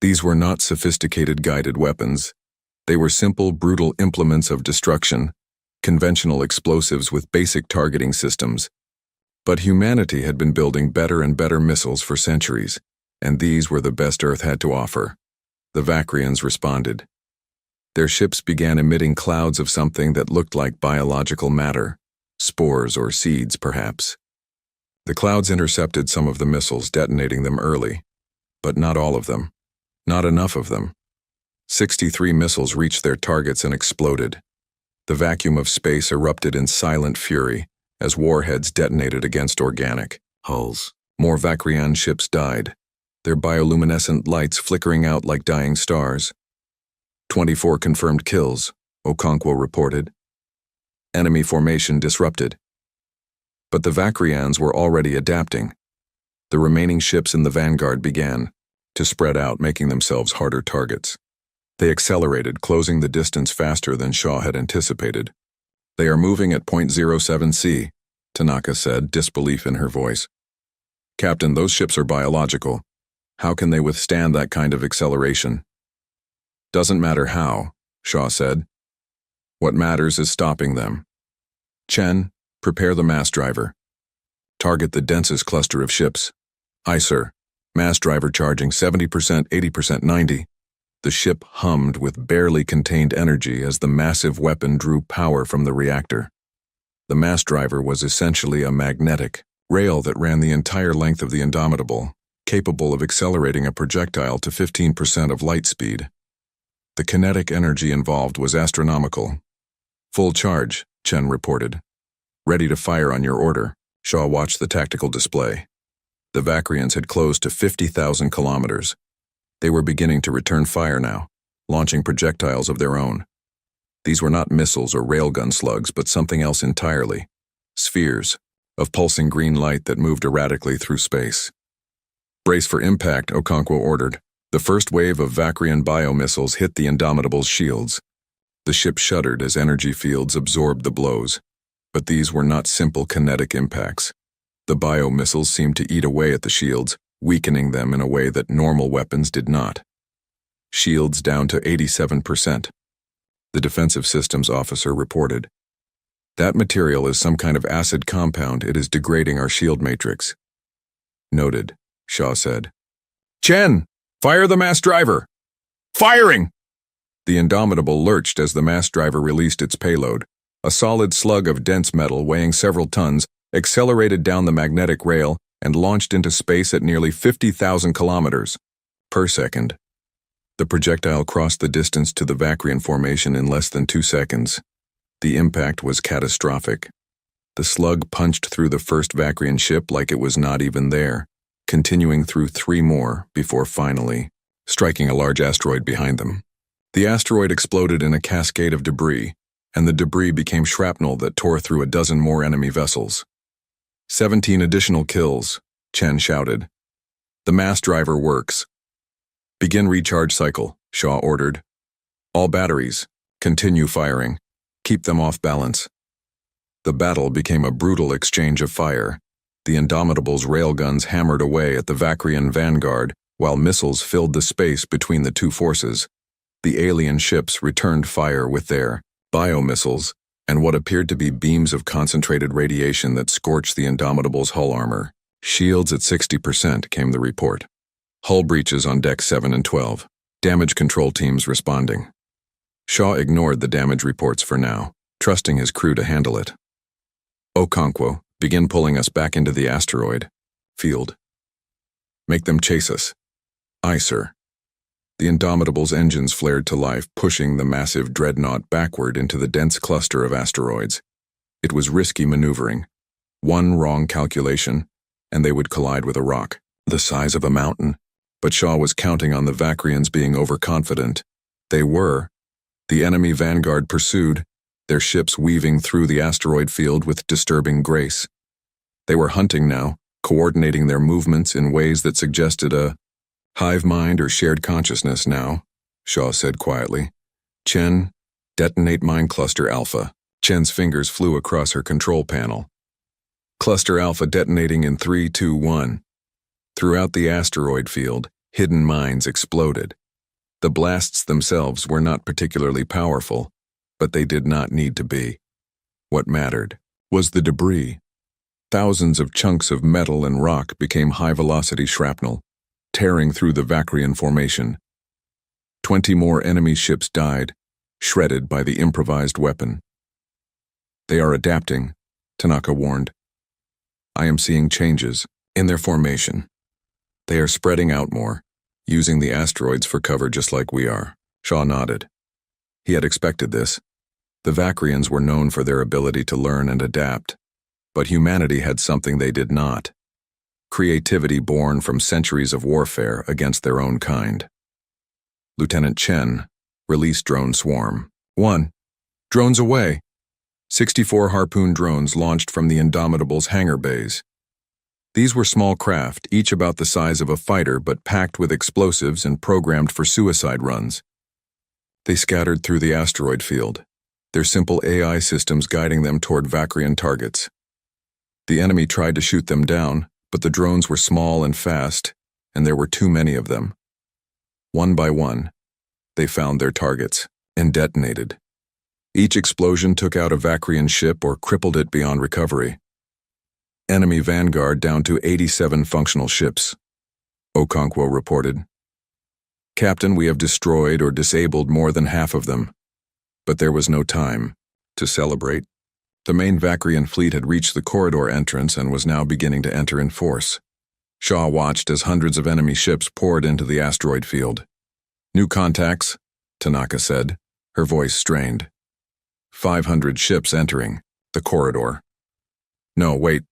These were not sophisticated guided weapons. They were simple, brutal implements of destruction, conventional explosives with basic targeting systems. But humanity had been building better and better missiles for centuries, and these were the best Earth had to offer. The Vakrians responded. Their ships began emitting clouds of something that looked like biological matter, spores or seeds perhaps. The clouds intercepted some of the missiles, detonating them early, but not all of them, not enough of them. 63 missiles reached their targets and exploded. The vacuum of space erupted in silent fury as warheads detonated against organic hulls. More Vakrian ships died, their bioluminescent lights flickering out like dying stars. 24 confirmed kills, Okonkwo reported. Enemy formation disrupted. But the Vakrians were already adapting. The remaining ships in the vanguard began to spread out, making themselves harder targets. They accelerated, closing the distance faster than Shaw had anticipated. They are moving at 0.07 C, Tanaka said, disbelief in her voice. Captain, those ships are biological. How can they withstand that kind of acceleration? Doesn't matter how, Shaw said. What matters is stopping them. Chen, prepare the mass driver. Target the densest cluster of ships. Aye, sir. Mass driver charging 70%, 80%, 90%. The ship hummed with barely contained energy as the massive weapon drew power from the reactor. The mass driver was essentially a magnetic rail that ran the entire length of the Indomitable, capable of accelerating a projectile to 15% of light speed. The kinetic energy involved was astronomical. Full charge, Chen reported. Ready to fire on your order. Shaw watched the tactical display. The Vakrians had closed to 50,000 kilometers. They were beginning to return fire now, launching projectiles of their own. These were not missiles or railgun slugs, but something else entirely. Spheres of pulsing green light that moved erratically through space. Brace for impact, Okonkwo ordered. The first wave of Vakrian biomissiles hit the Indomitable's shields. The ship shuddered as energy fields absorbed the blows. But these were not simple kinetic impacts. The biomissiles seemed to eat away at the shields, weakening them in a way that normal weapons did not. Shields down to 87%. The defensive systems officer reported. That material is some kind of acid compound. It is degrading our shield matrix. Noted, Shaw said. Chen, fire the mass driver! Firing! The Indomitable lurched as the mass driver released its payload. A solid slug of dense metal weighing several tons accelerated down the magnetic rail and launched into space at nearly 50,000 kilometers per second. The projectile crossed the distance to the Vakrian formation in less than 2 seconds. The impact was catastrophic. The slug punched through the first Vakrian ship like it was not even there, continuing through 3 more before finally striking a large asteroid behind them. The asteroid exploded in a cascade of debris, and the debris became shrapnel that tore through a dozen more enemy vessels. 17 additional kills, Chen shouted. The mass driver works. Begin recharge cycle, Shaw ordered. All batteries, continue firing. Keep them off balance. The battle became a brutal exchange of fire. The Indomitable's railguns hammered away at the Vakrian vanguard, while missiles filled the space between the two forces. The alien ships returned fire with their biomissiles and what appeared to be beams of concentrated radiation that scorched the Indomitable's hull armor. Shields at 60%, came the report. Hull breaches on decks 7 and 12. Damage control teams responding. Shaw ignored the damage reports for now, trusting his crew to handle it. Okonkwo, begin pulling us back into the asteroid field. Make them chase us. Aye, sir. The Indomitable's engines flared to life, pushing the massive Dreadnought backward into the dense cluster of asteroids. It was risky maneuvering. One wrong calculation, and they would collide with a rock, the size of a mountain. But Shaw was counting on the Vakrians being overconfident. They were. The enemy vanguard pursued, their ships weaving through the asteroid field with disturbing grace. They were hunting now, coordinating their movements in ways that suggested a hive mind or shared consciousness now, Shaw said quietly. Chen, detonate mine cluster alpha. Chen's fingers flew across her control panel. Cluster alpha detonating in 3, 2, 1. Throughout the asteroid field, hidden mines exploded. The blasts themselves were not particularly powerful, but they did not need to be. What mattered was the debris. Thousands of chunks of metal and rock became high-velocity shrapnel, tearing through the Vakrian formation. 20 more enemy ships died, shredded by the improvised weapon. They are adapting, Tanaka warned. I am seeing changes in their formation. They are spreading out more, using the asteroids for cover just like we are. Shaw nodded. He had expected this. The Vakrians were known for their ability to learn and adapt, but humanity had something they did not: creativity born from centuries of warfare against their own kind. Lieutenant Chen, release drone swarm. 1. Drones away. 64 Harpoon drones launched from the Indomitable's hangar bays. These were small craft, each about the size of a fighter but packed with explosives and programmed for suicide runs. They scattered through the asteroid field, their simple AI systems guiding them toward Vakrian targets. The enemy tried to shoot them down, but the drones were small and fast, and there were too many of them. One by one, they found their targets and detonated. Each explosion took out a Vakrian ship or crippled it beyond recovery. Enemy vanguard down to 87 functional ships, Okonkwo reported. Captain, we have destroyed or disabled more than half of them. But there was no time to celebrate. The main Vakrian fleet had reached the corridor entrance and was now beginning to enter in force. Shaw watched as hundreds of enemy ships poured into the asteroid field. New contacts, Tanaka said, her voice strained. 500 ships entering the corridor. No, wait,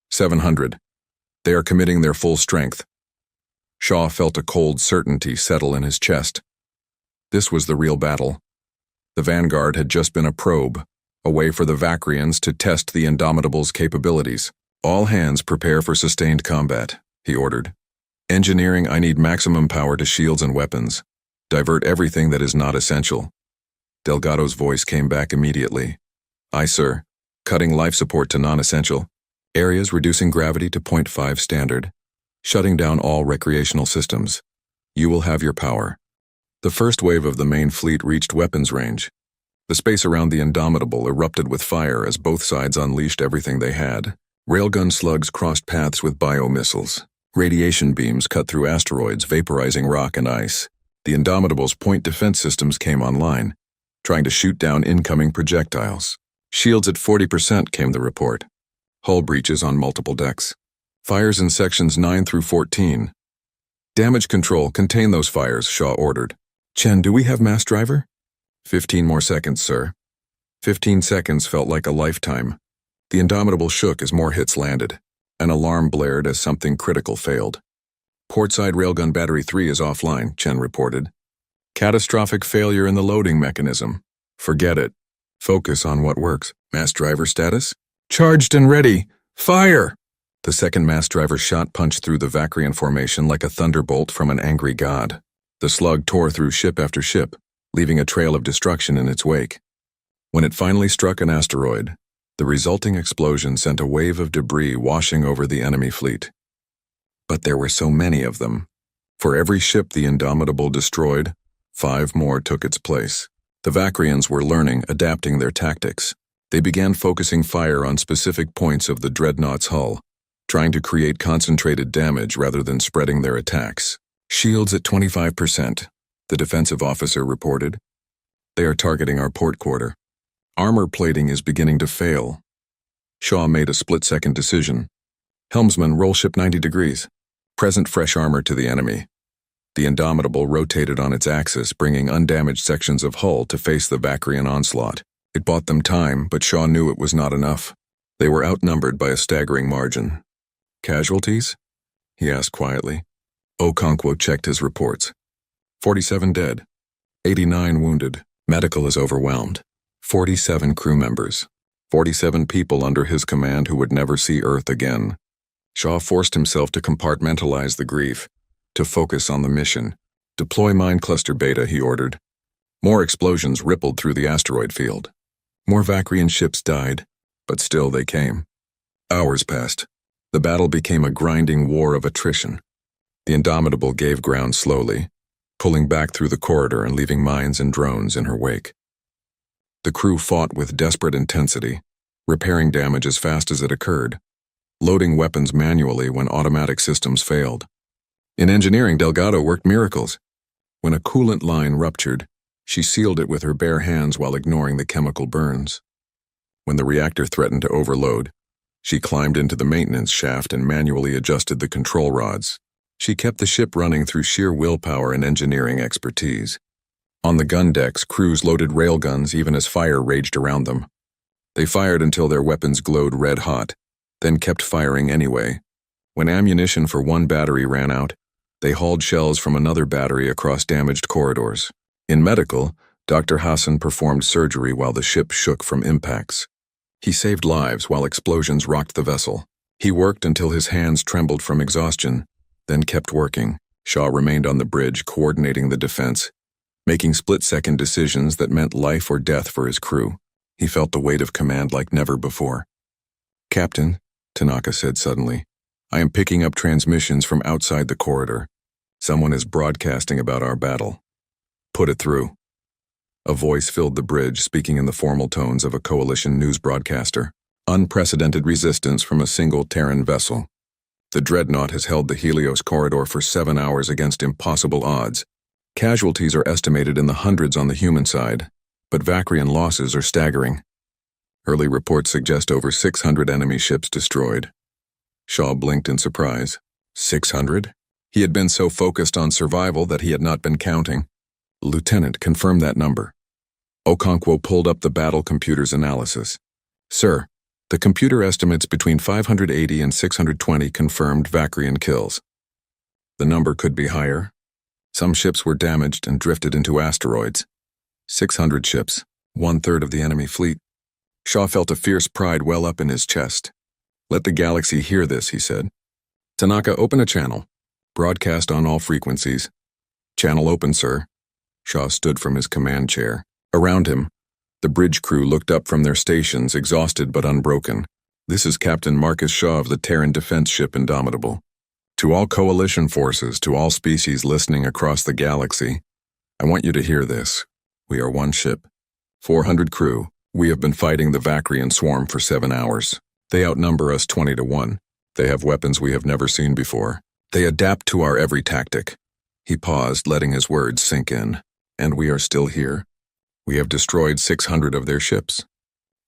700. They are committing their full strength. Shaw felt a cold certainty settle in his chest. This was the real battle. The vanguard had just been a probe, a way for the Vakrians to test the Indomitable's capabilities. All hands prepare for sustained combat, he ordered. Engineering, I need maximum power to shields and weapons. Divert everything that is not essential. Delgado's voice came back immediately. Aye, sir. Cutting life support to non-essential. Areas reducing gravity to 0.5 standard. Shutting down all recreational systems. You will have your power. The first wave of the main fleet reached weapons range. The space around the Indomitable erupted with fire as both sides unleashed everything they had. Railgun slugs crossed paths with biomissiles. Radiation beams cut through asteroids, vaporizing rock and ice. The Indomitable's point defense systems came online, trying to shoot down incoming projectiles. Shields at 40%, came the report. Hull breaches on multiple decks. Fires in sections 9 through 14. Damage control, contain those fires, Shaw ordered. Chen, do we have mass driver? 15 more seconds, sir. 15 seconds felt like a lifetime. The Indomitable shook as more hits landed. An alarm blared as something critical failed. Portside railgun battery 3 is offline, Chen reported. Catastrophic failure in the loading mechanism. Forget it. Focus on what works. Mass driver status? Charged and ready. Fire! The second mass driver shot punched through the Vakrian formation like a thunderbolt from an angry god. The slug tore through ship after ship, leaving a trail of destruction in its wake. When it finally struck an asteroid, the resulting explosion sent a wave of debris washing over the enemy fleet. But there were so many of them. For every ship the Indomitable destroyed, 5 more took its place. The Vakrians were learning, adapting their tactics. They began focusing fire on specific points of the Dreadnought's hull, trying to create concentrated damage rather than spreading their attacks. Shields at 25%, the defensive officer reported. They are targeting our port quarter. Armor plating is beginning to fail. Shaw made a split-second decision. Helmsman, roll ship 90 degrees. Present fresh armor to the enemy. The Indomitable rotated on its axis, bringing undamaged sections of hull to face the Vakrian onslaught. It bought them time, but Shaw knew it was not enough. They were outnumbered by a staggering margin. Casualties? He asked quietly. Okonkwo checked his reports. 47 dead. 89 wounded. Medical is overwhelmed. 47 crew members. 47 people under his command who would never see Earth again. Shaw forced himself to compartmentalize the grief, to focus on the mission. Deploy mine cluster beta, he ordered. More explosions rippled through the asteroid field. More Vakrian ships died, but still they came. Hours passed. The battle became a grinding war of attrition. The Indomitable gave ground slowly, pulling back through the corridor and leaving mines and drones in her wake. The crew fought with desperate intensity, repairing damage as fast as it occurred, loading weapons manually when automatic systems failed. In engineering, Delgado worked miracles. When a coolant line ruptured, she sealed it with her bare hands while ignoring the chemical burns. When the reactor threatened to overload, she climbed into the maintenance shaft and manually adjusted the control rods. She kept the ship running through sheer willpower and engineering expertise. On the gun decks, crews loaded railguns even as fire raged around them. They fired until their weapons glowed red hot, then kept firing anyway. When ammunition for one battery ran out, they hauled shells from another battery across damaged corridors. In medical, Dr. Hassan performed surgery while the ship shook from impacts. He saved lives while explosions rocked the vessel. He worked until his hands trembled from exhaustion, then kept working. Shaw remained on the bridge, coordinating the defense, making split-second decisions that meant life or death for his crew. He felt the weight of command like never before. "Captain," Tanaka said suddenly, "I am picking up transmissions from outside the corridor. Someone is broadcasting about our battle." "Put it through." A voice filled the bridge, speaking in the formal tones of a coalition news broadcaster. "Unprecedented resistance from a single Terran vessel. The Dreadnought has held the Helios corridor for 7 hours against impossible odds. Casualties are estimated in the hundreds on the human side, but Vakrian losses are staggering. Early reports suggest over 600 enemy ships destroyed." Shaw blinked in surprise. 600? He had been so focused on survival that he had not been counting. "Lieutenant, confirm that number." Okonkwo pulled up the battle computer's analysis. "Sir, the computer estimates between 580 and 620 confirmed Vakrian kills. The number could be higher. Some ships were damaged and drifted into asteroids. 600 ships, 1/3 of the enemy fleet." Shaw felt a fierce pride well up in his chest. "Let the galaxy hear this," he said. "Tanaka, open a channel. Broadcast on all frequencies." "Channel open, sir." Shaw stood from his command chair. Around him, the bridge crew looked up from their stations, exhausted but unbroken. "This is Captain Marcus Shaw of the Terran defense ship Indomitable. To all coalition forces, to all species listening across the galaxy, I want you to hear this. We are one ship, 400 crew. We have been fighting the Vakrian swarm for 7 hours. They outnumber us 20 to 1. They have weapons we have never seen before. They adapt to our every tactic." He paused, letting his words sink in. "And we are still here. We have destroyed 600 of their ships.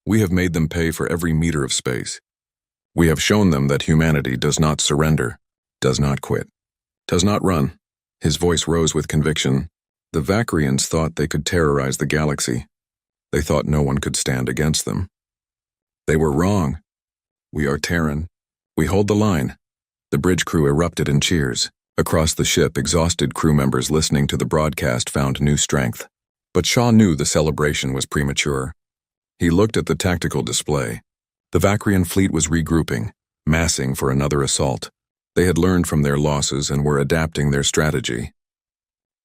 We have made them pay for every meter of space. We have shown them that humanity does not surrender, does not quit, does not run." His voice rose with conviction. "The Vakrians thought they could terrorize the galaxy. They thought no one could stand against them. They were wrong. We are Terran. We hold the line." The bridge crew erupted in cheers. Across the ship, exhausted crew members listening to the broadcast found new strength. But Shaw knew the celebration was premature. He looked at the tactical display. The Vakrian fleet was regrouping, massing for another assault. They had learned from their losses and were adapting their strategy.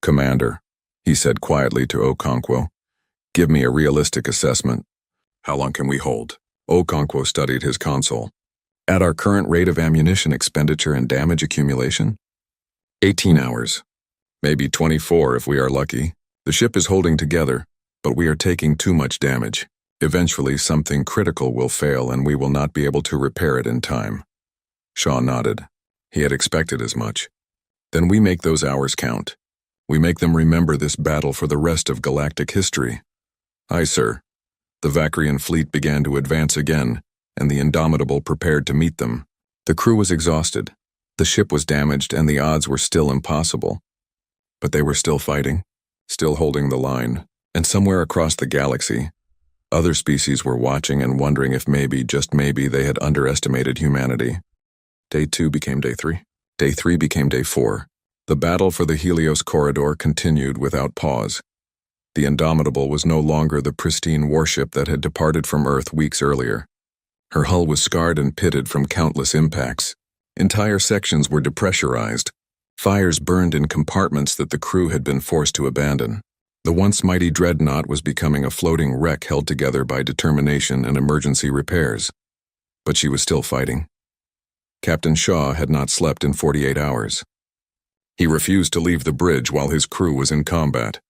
"Commander," he said quietly to Okonkwo, "give me a realistic assessment. How long can we hold?" Okonkwo studied his console. "At our current rate of ammunition expenditure and damage accumulation? 18 hours. Maybe 24 if we are lucky. The ship is holding together, but we are taking too much damage. Eventually something critical will fail and we will not be able to repair it in time." Shaw nodded. He had expected as much. "Then we make those hours count. We make them remember this battle for the rest of galactic history." "Aye, sir." The Vakrian fleet began to advance again, and the Indomitable prepared to meet them. The crew was exhausted. The ship was damaged and the odds were still impossible. But they were still fighting, still holding the line, and somewhere across the galaxy, other species were watching and wondering if maybe, just maybe, they had underestimated humanity. Day 2 became Day 3. Day 3 became Day 4. The battle for the Helios corridor continued without pause. The Indomitable was no longer the pristine warship that had departed from Earth weeks earlier. Her hull was scarred and pitted from countless impacts. Entire sections were depressurized. Fires burned in compartments that the crew had been forced to abandon. The once mighty Dreadnought was becoming a floating wreck held together by determination and emergency repairs. But she was still fighting. Captain Shaw had not slept in 48 hours. He refused to leave the bridge while his crew was in combat.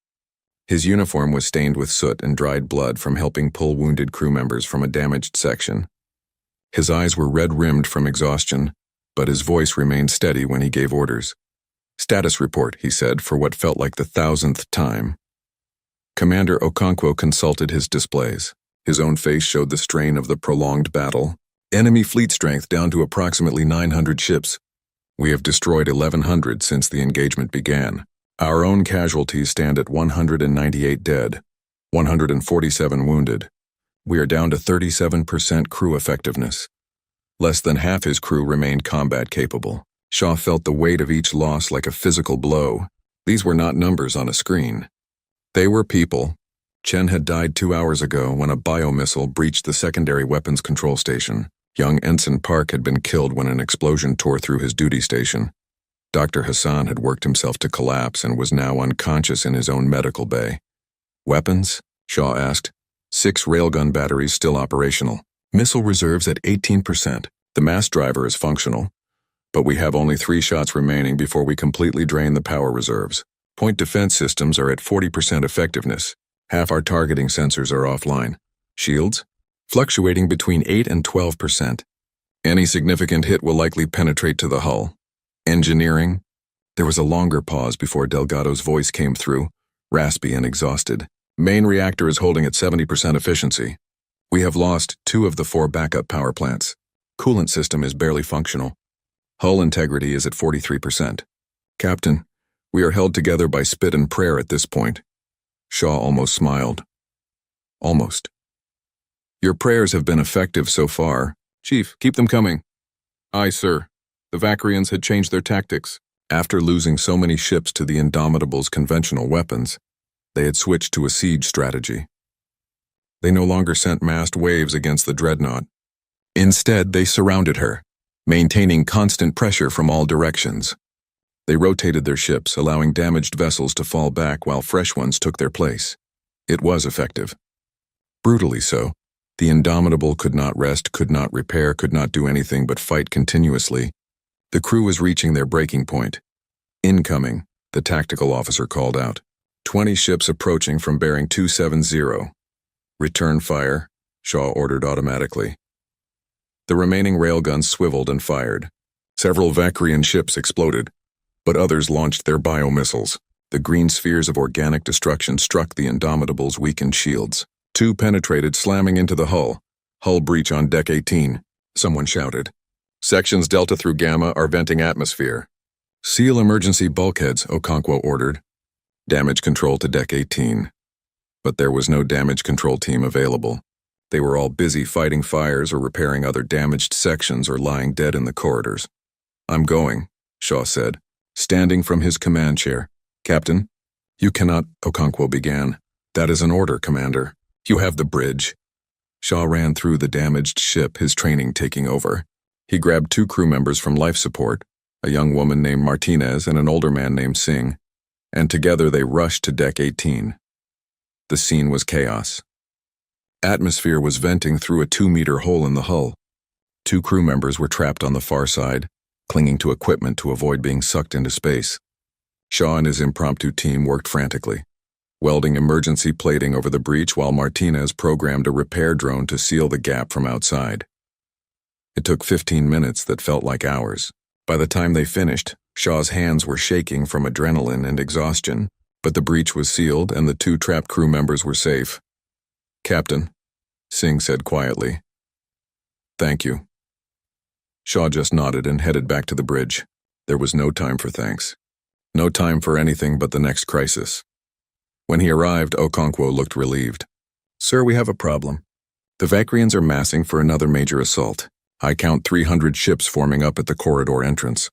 His uniform was stained with soot and dried blood from helping pull wounded crew members from a damaged section. His eyes were red-rimmed from exhaustion, but his voice remained steady when he gave orders. "Status report," he said for what felt like the 1,000th time. Commander Okonkwo consulted his displays. His own face showed the strain of the prolonged battle. "Enemy fleet strength down to approximately 900 ships. We have destroyed 1,100 since the engagement began. Our own casualties stand at 198 dead, 147 wounded. We are down to 37% crew effectiveness. Less than half his crew remained combat capable. Shaw felt the weight of each loss like a physical blow. These were not numbers on a screen. They were people. Chen had died 2 hours ago when a biomissile breached the secondary weapons control station. Young Ensign Park had been killed when an explosion tore through his duty station. Dr. Hassan had worked himself to collapse and was now unconscious in his own medical bay. Weapons? Shaw asked. 6 railgun batteries still operational. Missile reserves at 18%. The mass driver is functional. But we have only 3 shots remaining before we completely drain the power reserves. Point defense systems are at 40% effectiveness. Half our targeting sensors are offline. Shields? Fluctuating between 8 and 12%. Any significant hit will likely penetrate to the hull. Engineering? There was a longer pause before Delgado's voice came through, raspy and exhausted. Main reactor is holding at 70% efficiency. We have lost 2 of the 4 backup power plants. Coolant system is barely functional. Hull integrity is at 43%. Captain, we are held together by spit and prayer at this point. Shaw almost smiled. Almost. Your prayers have been effective so far. Chief, keep them coming. Aye, sir. The Vakrians had changed their tactics. After losing so many ships to the Indomitable's conventional weapons, they had switched to a siege strategy. They no longer sent massed waves against the Dreadnought. Instead, they surrounded her, maintaining constant pressure from all directions. They rotated their ships, allowing damaged vessels to fall back while fresh ones took their place. It was effective. Brutally so. The Indomitable could not rest, could not repair, could not do anything but fight continuously. The crew was reaching their breaking point. Incoming, the tactical officer called out. 20 ships approaching from bearing 270. Return fire, Shaw ordered automatically. The remaining railguns swiveled and fired. Several Vakrian ships exploded, but others launched their biomissiles. The green spheres of organic destruction struck the Indomitable's weakened shields. 2 penetrated, slamming into the hull. Hull breach on deck 18, someone shouted. Sections Delta through Gamma are venting atmosphere. Seal emergency bulkheads, Okonkwo ordered. Damage control to deck 18. But there was no damage control team available. They were all busy fighting fires or repairing other damaged sections or lying dead in the corridors. I'm going, Shaw said, standing from his command chair. Captain? You cannot, Okonkwo began. That is an order, Commander. You have the bridge. Shaw ran through the damaged ship, his training taking over. He grabbed 2 crew members from life support, a young woman named Martinez and an older man named Singh, and together they rushed to deck 18. The scene was chaos. Atmosphere was venting through a 2-meter hole in the hull. 2 crew members were trapped on the far side, clinging to equipment to avoid being sucked into space. Shaw and his impromptu team worked frantically, welding emergency plating over the breach while Martinez programmed a repair drone to seal the gap from outside. It took 15 minutes that felt like hours. By the time they finished, Shaw's hands were shaking from adrenaline and exhaustion, but the breach was sealed and the 2 trapped crew members were safe. Captain, Singh said quietly. Thank you. Shaw just nodded and headed back to the bridge. There was no time for thanks. No time for anything but the next crisis. When he arrived, Okonkwo looked relieved. Sir, we have a problem. The Vakrians are massing for another major assault. I count 300 ships forming up at the corridor entrance.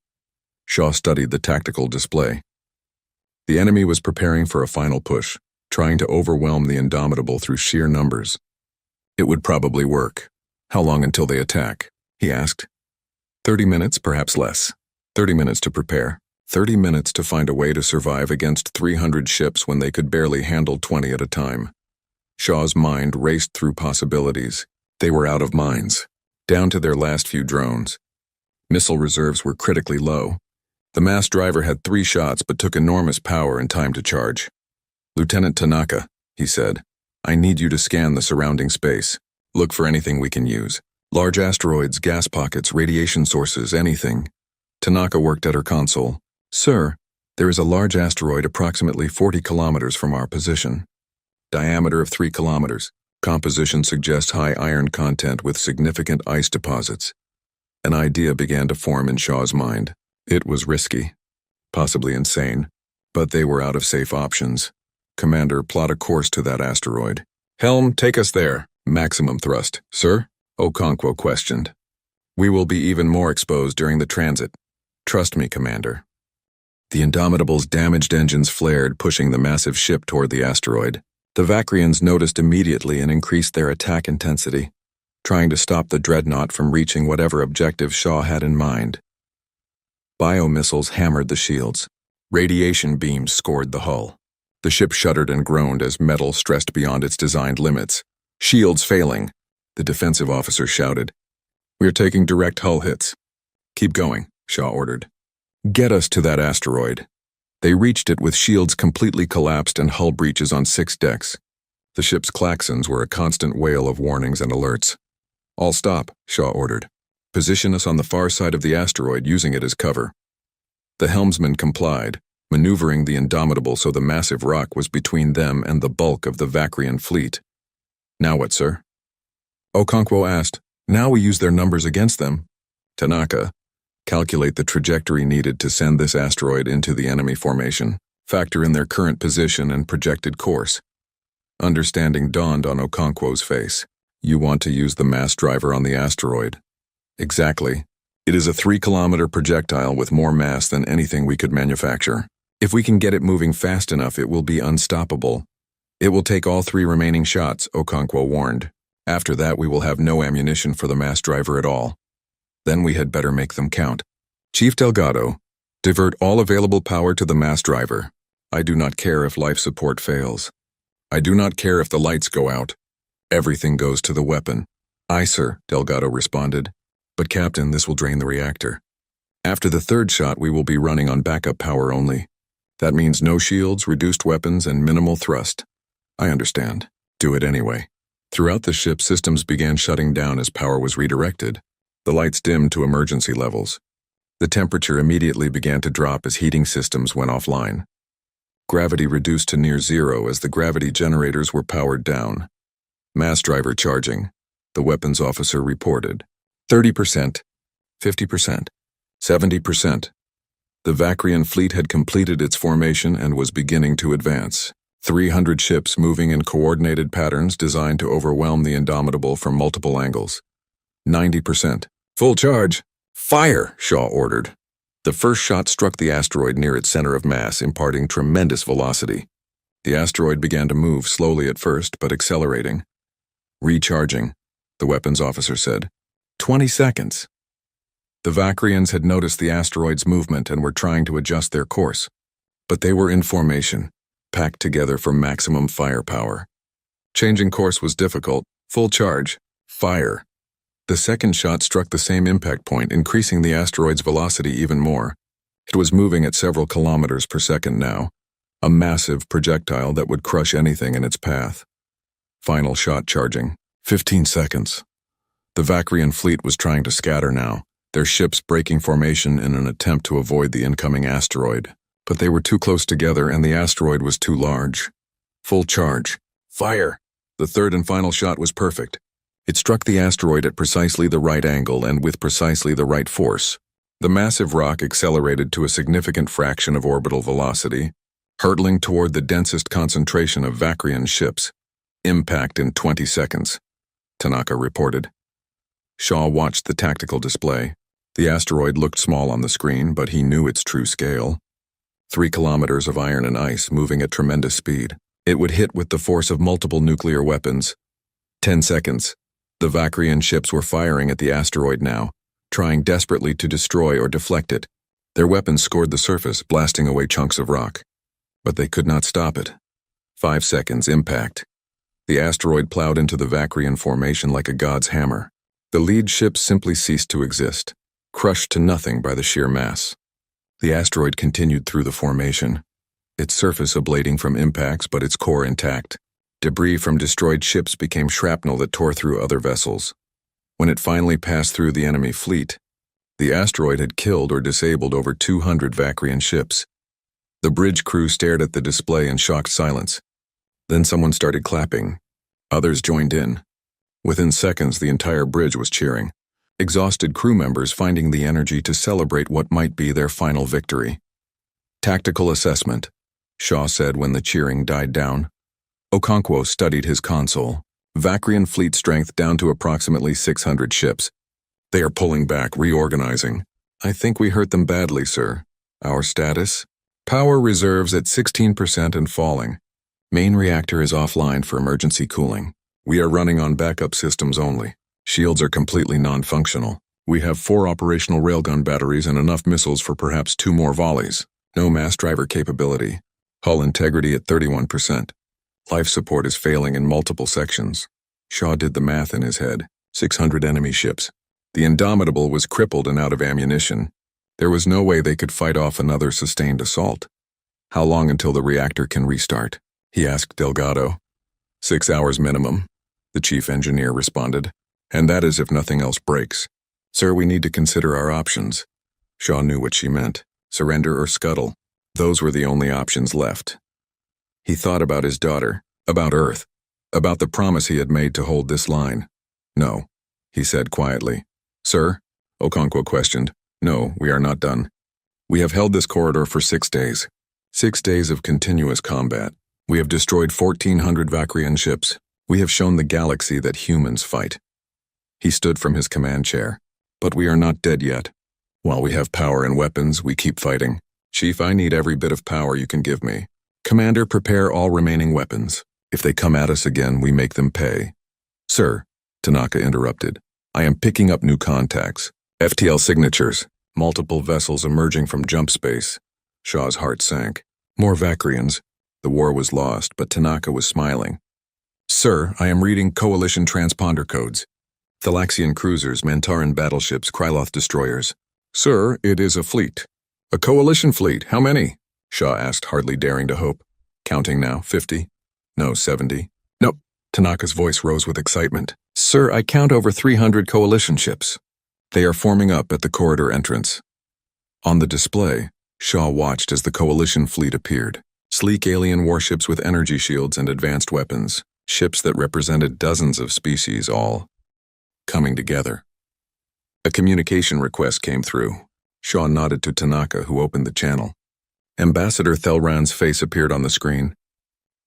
Shaw studied the tactical display. The enemy was preparing for a final push, trying to overwhelm the Indomitable through sheer numbers. It would probably work. How long until they attack? He asked. 30 minutes, perhaps less. 30 minutes to prepare. 30 minutes to find a way to survive against 300 ships when they could barely handle 20 at a time. Shaw's mind raced through possibilities. They were out of mines, down to their last few drones. Missile reserves were critically low. The mass driver had 3 shots but took enormous power and time to charge. Lieutenant Tanaka, he said, I need you to scan the surrounding space. Look for anything we can use. Large asteroids, gas pockets, radiation sources, anything. Tanaka worked at her console. Sir, there is a large asteroid approximately 40 kilometers from our position. Diameter of 3 kilometers. Composition suggests high iron content with significant ice deposits. An idea began to form in Shaw's mind. It was risky, possibly insane, But they were out of safe options. Commander, plot a course to that asteroid. Helm, take us there. Maximum thrust. Sir? Okonkwo questioned. We will be even more exposed during the transit. Trust me, Commander. The Indomitable's damaged engines flared, pushing the massive ship toward the asteroid. The Vakrians noticed immediately and increased their attack intensity, trying to stop the Dreadnought from reaching whatever objective Shaw had in mind. Biomissiles hammered the shields. Radiation beams scored the hull. The ship shuddered and groaned as metal stressed beyond its designed limits. Shields failing, the defensive officer shouted. We are taking direct hull hits. Keep going, Shaw ordered. Get us to that asteroid. They reached it with shields completely collapsed and hull breaches on 6 decks. The ship's klaxons were a constant wail of warnings and alerts. All stop, Shaw ordered. Position us on the far side of the asteroid, using it as cover. The helmsman complied, maneuvering the Indomitable so the massive rock was between them and the bulk of the Vakrian fleet. Now what, sir? Okonkwo asked. Now we use their numbers against them. Tanaka, calculate the trajectory needed to send this asteroid into the enemy formation. Factor in their current position and projected course. Understanding dawned on Okonkwo's face. You want to use the mass driver on the asteroid. Exactly. It is a 3-kilometer projectile with more mass than anything we could manufacture. If we can get it moving fast enough, it will be unstoppable. It will take all 3 remaining shots, Okonkwo warned. After that, we will have no ammunition for the mass driver at all. Then we had better make them count. Chief Delgado, divert all available power to the mass driver. I do not care if life support fails. I do not care if the lights go out. Everything goes to the weapon. Aye, sir, Delgado responded. But Captain, this will drain the reactor. After the 3rd shot, we will be running on backup power only. That means no shields, reduced weapons, and minimal thrust. I understand. Do it anyway. Throughout the ship, systems began shutting down as power was redirected. The lights dimmed to emergency levels. The temperature immediately began to drop as heating systems went offline. Gravity reduced to near zero as the gravity generators were powered down. Mass driver charging, the weapons officer reported. 30%, 50%, 70%. The Vakrian fleet had completed its formation and was beginning to advance. 300 ships moving in coordinated patterns designed to overwhelm the Indomitable from multiple angles. 90%. Full charge. Fire, Shaw ordered. The first shot struck the asteroid near its center of mass, imparting tremendous velocity. The asteroid began to move slowly at first, but accelerating. Recharging, the weapons officer said. 20 seconds. The Vakrians had noticed the asteroid's movement and were trying to adjust their course. But they were in formation, packed together for maximum firepower. Changing course was difficult. Full charge. Fire. The second shot struck the same impact point, increasing the asteroid's velocity even more. It was moving at several kilometers per second now, a massive projectile that would crush anything in its path. Final shot charging. 15 seconds. The Vakrian fleet was trying to scatter now, their ships breaking formation in an attempt to avoid the incoming asteroid. But they were too close together and the asteroid was too large. Full charge. Fire! The third and final shot was perfect. It struck the asteroid at precisely the right angle and with precisely the right force. The massive rock accelerated to a significant fraction of orbital velocity, hurtling toward the densest concentration of Vakrian ships. Impact in 20 seconds, Tanaka reported. Shaw watched the tactical display. The asteroid looked small on the screen, but he knew its true scale. 3 kilometers of iron and ice moving at tremendous speed. It would hit with the force of multiple nuclear weapons. 10 seconds. The Vakrian ships were firing at the asteroid now, trying desperately to destroy or deflect it. Their weapons scored the surface, blasting away chunks of rock. But they could not stop it. 5 seconds, impact. The asteroid plowed into the Vakrian formation like a god's hammer. The lead ship simply ceased to exist, crushed to nothing by the sheer mass. The asteroid continued through the formation, its surface ablating from impacts but its core intact. Debris from destroyed ships became shrapnel that tore through other vessels. When it finally passed through the enemy fleet, the asteroid had killed or disabled over 200 Vakrian ships. The bridge crew stared at the display in shocked silence. Then someone started clapping. Others joined in. Within seconds, the entire bridge was cheering, exhausted crew members finding the energy to celebrate what might be their final victory. Tactical assessment. Shaw said when the cheering died down. Okonkwo studied his console. Vacrian fleet strength down to approximately 600 ships. They are pulling back, reorganizing. I think we hurt them badly, sir. Our status? Power reserves at 16% and falling. Main reactor is offline for emergency cooling. We are running on backup systems only. Shields are completely non-functional. We have 4 operational railgun batteries and enough missiles for perhaps 2 more volleys. No mass driver capability. Hull integrity at 31%. Life support is failing in multiple sections. Shaw did the math in his head. 600 enemy ships. The Indomitable was crippled and out of ammunition. There was no way they could fight off another sustained assault. How long until the reactor can restart? He asked Delgado. 6 hours minimum, the chief engineer responded. And that is if nothing else breaks. Sir, we need to consider our options. Shaw knew what she meant. Surrender or scuttle. Those were the only options left. He thought about his daughter, about Earth, about the promise he had made to hold this line. No, he said quietly. Sir? Okonkwo questioned. No, we are not done. We have held this corridor for 6 days. 6 days of continuous combat. We have destroyed 1,400 Vacrian ships. We have shown the galaxy that humans fight. He stood from his command chair. But we are not dead yet. While we have power and weapons, we keep fighting. Chief, I need every bit of power you can give me. Commander, prepare all remaining weapons. If they come at us again, we make them pay. Sir, Tanaka interrupted. I am picking up new contacts. FTL signatures. Multiple vessels emerging from jump space. Shaw's heart sank. More Vacrians. The war was lost, but Tanaka was smiling. Sir, I am reading Coalition transponder codes. Thalaxian cruisers, Mantaran battleships, Kryloth destroyers. Sir, it is a fleet. A coalition fleet, how many? Shaw asked, hardly daring to hope. Counting now, 50? No, 70. No. Tanaka's voice rose with excitement. Sir, I count over 300 coalition ships. They are forming up at the corridor entrance. On the display, Shaw watched as the coalition fleet appeared. Sleek alien warships with energy shields and advanced weapons. Ships that represented dozens of species, all coming together. A communication request came through. Shaw nodded to Tanaka, who opened the channel. Ambassador Thelran's face appeared on the screen.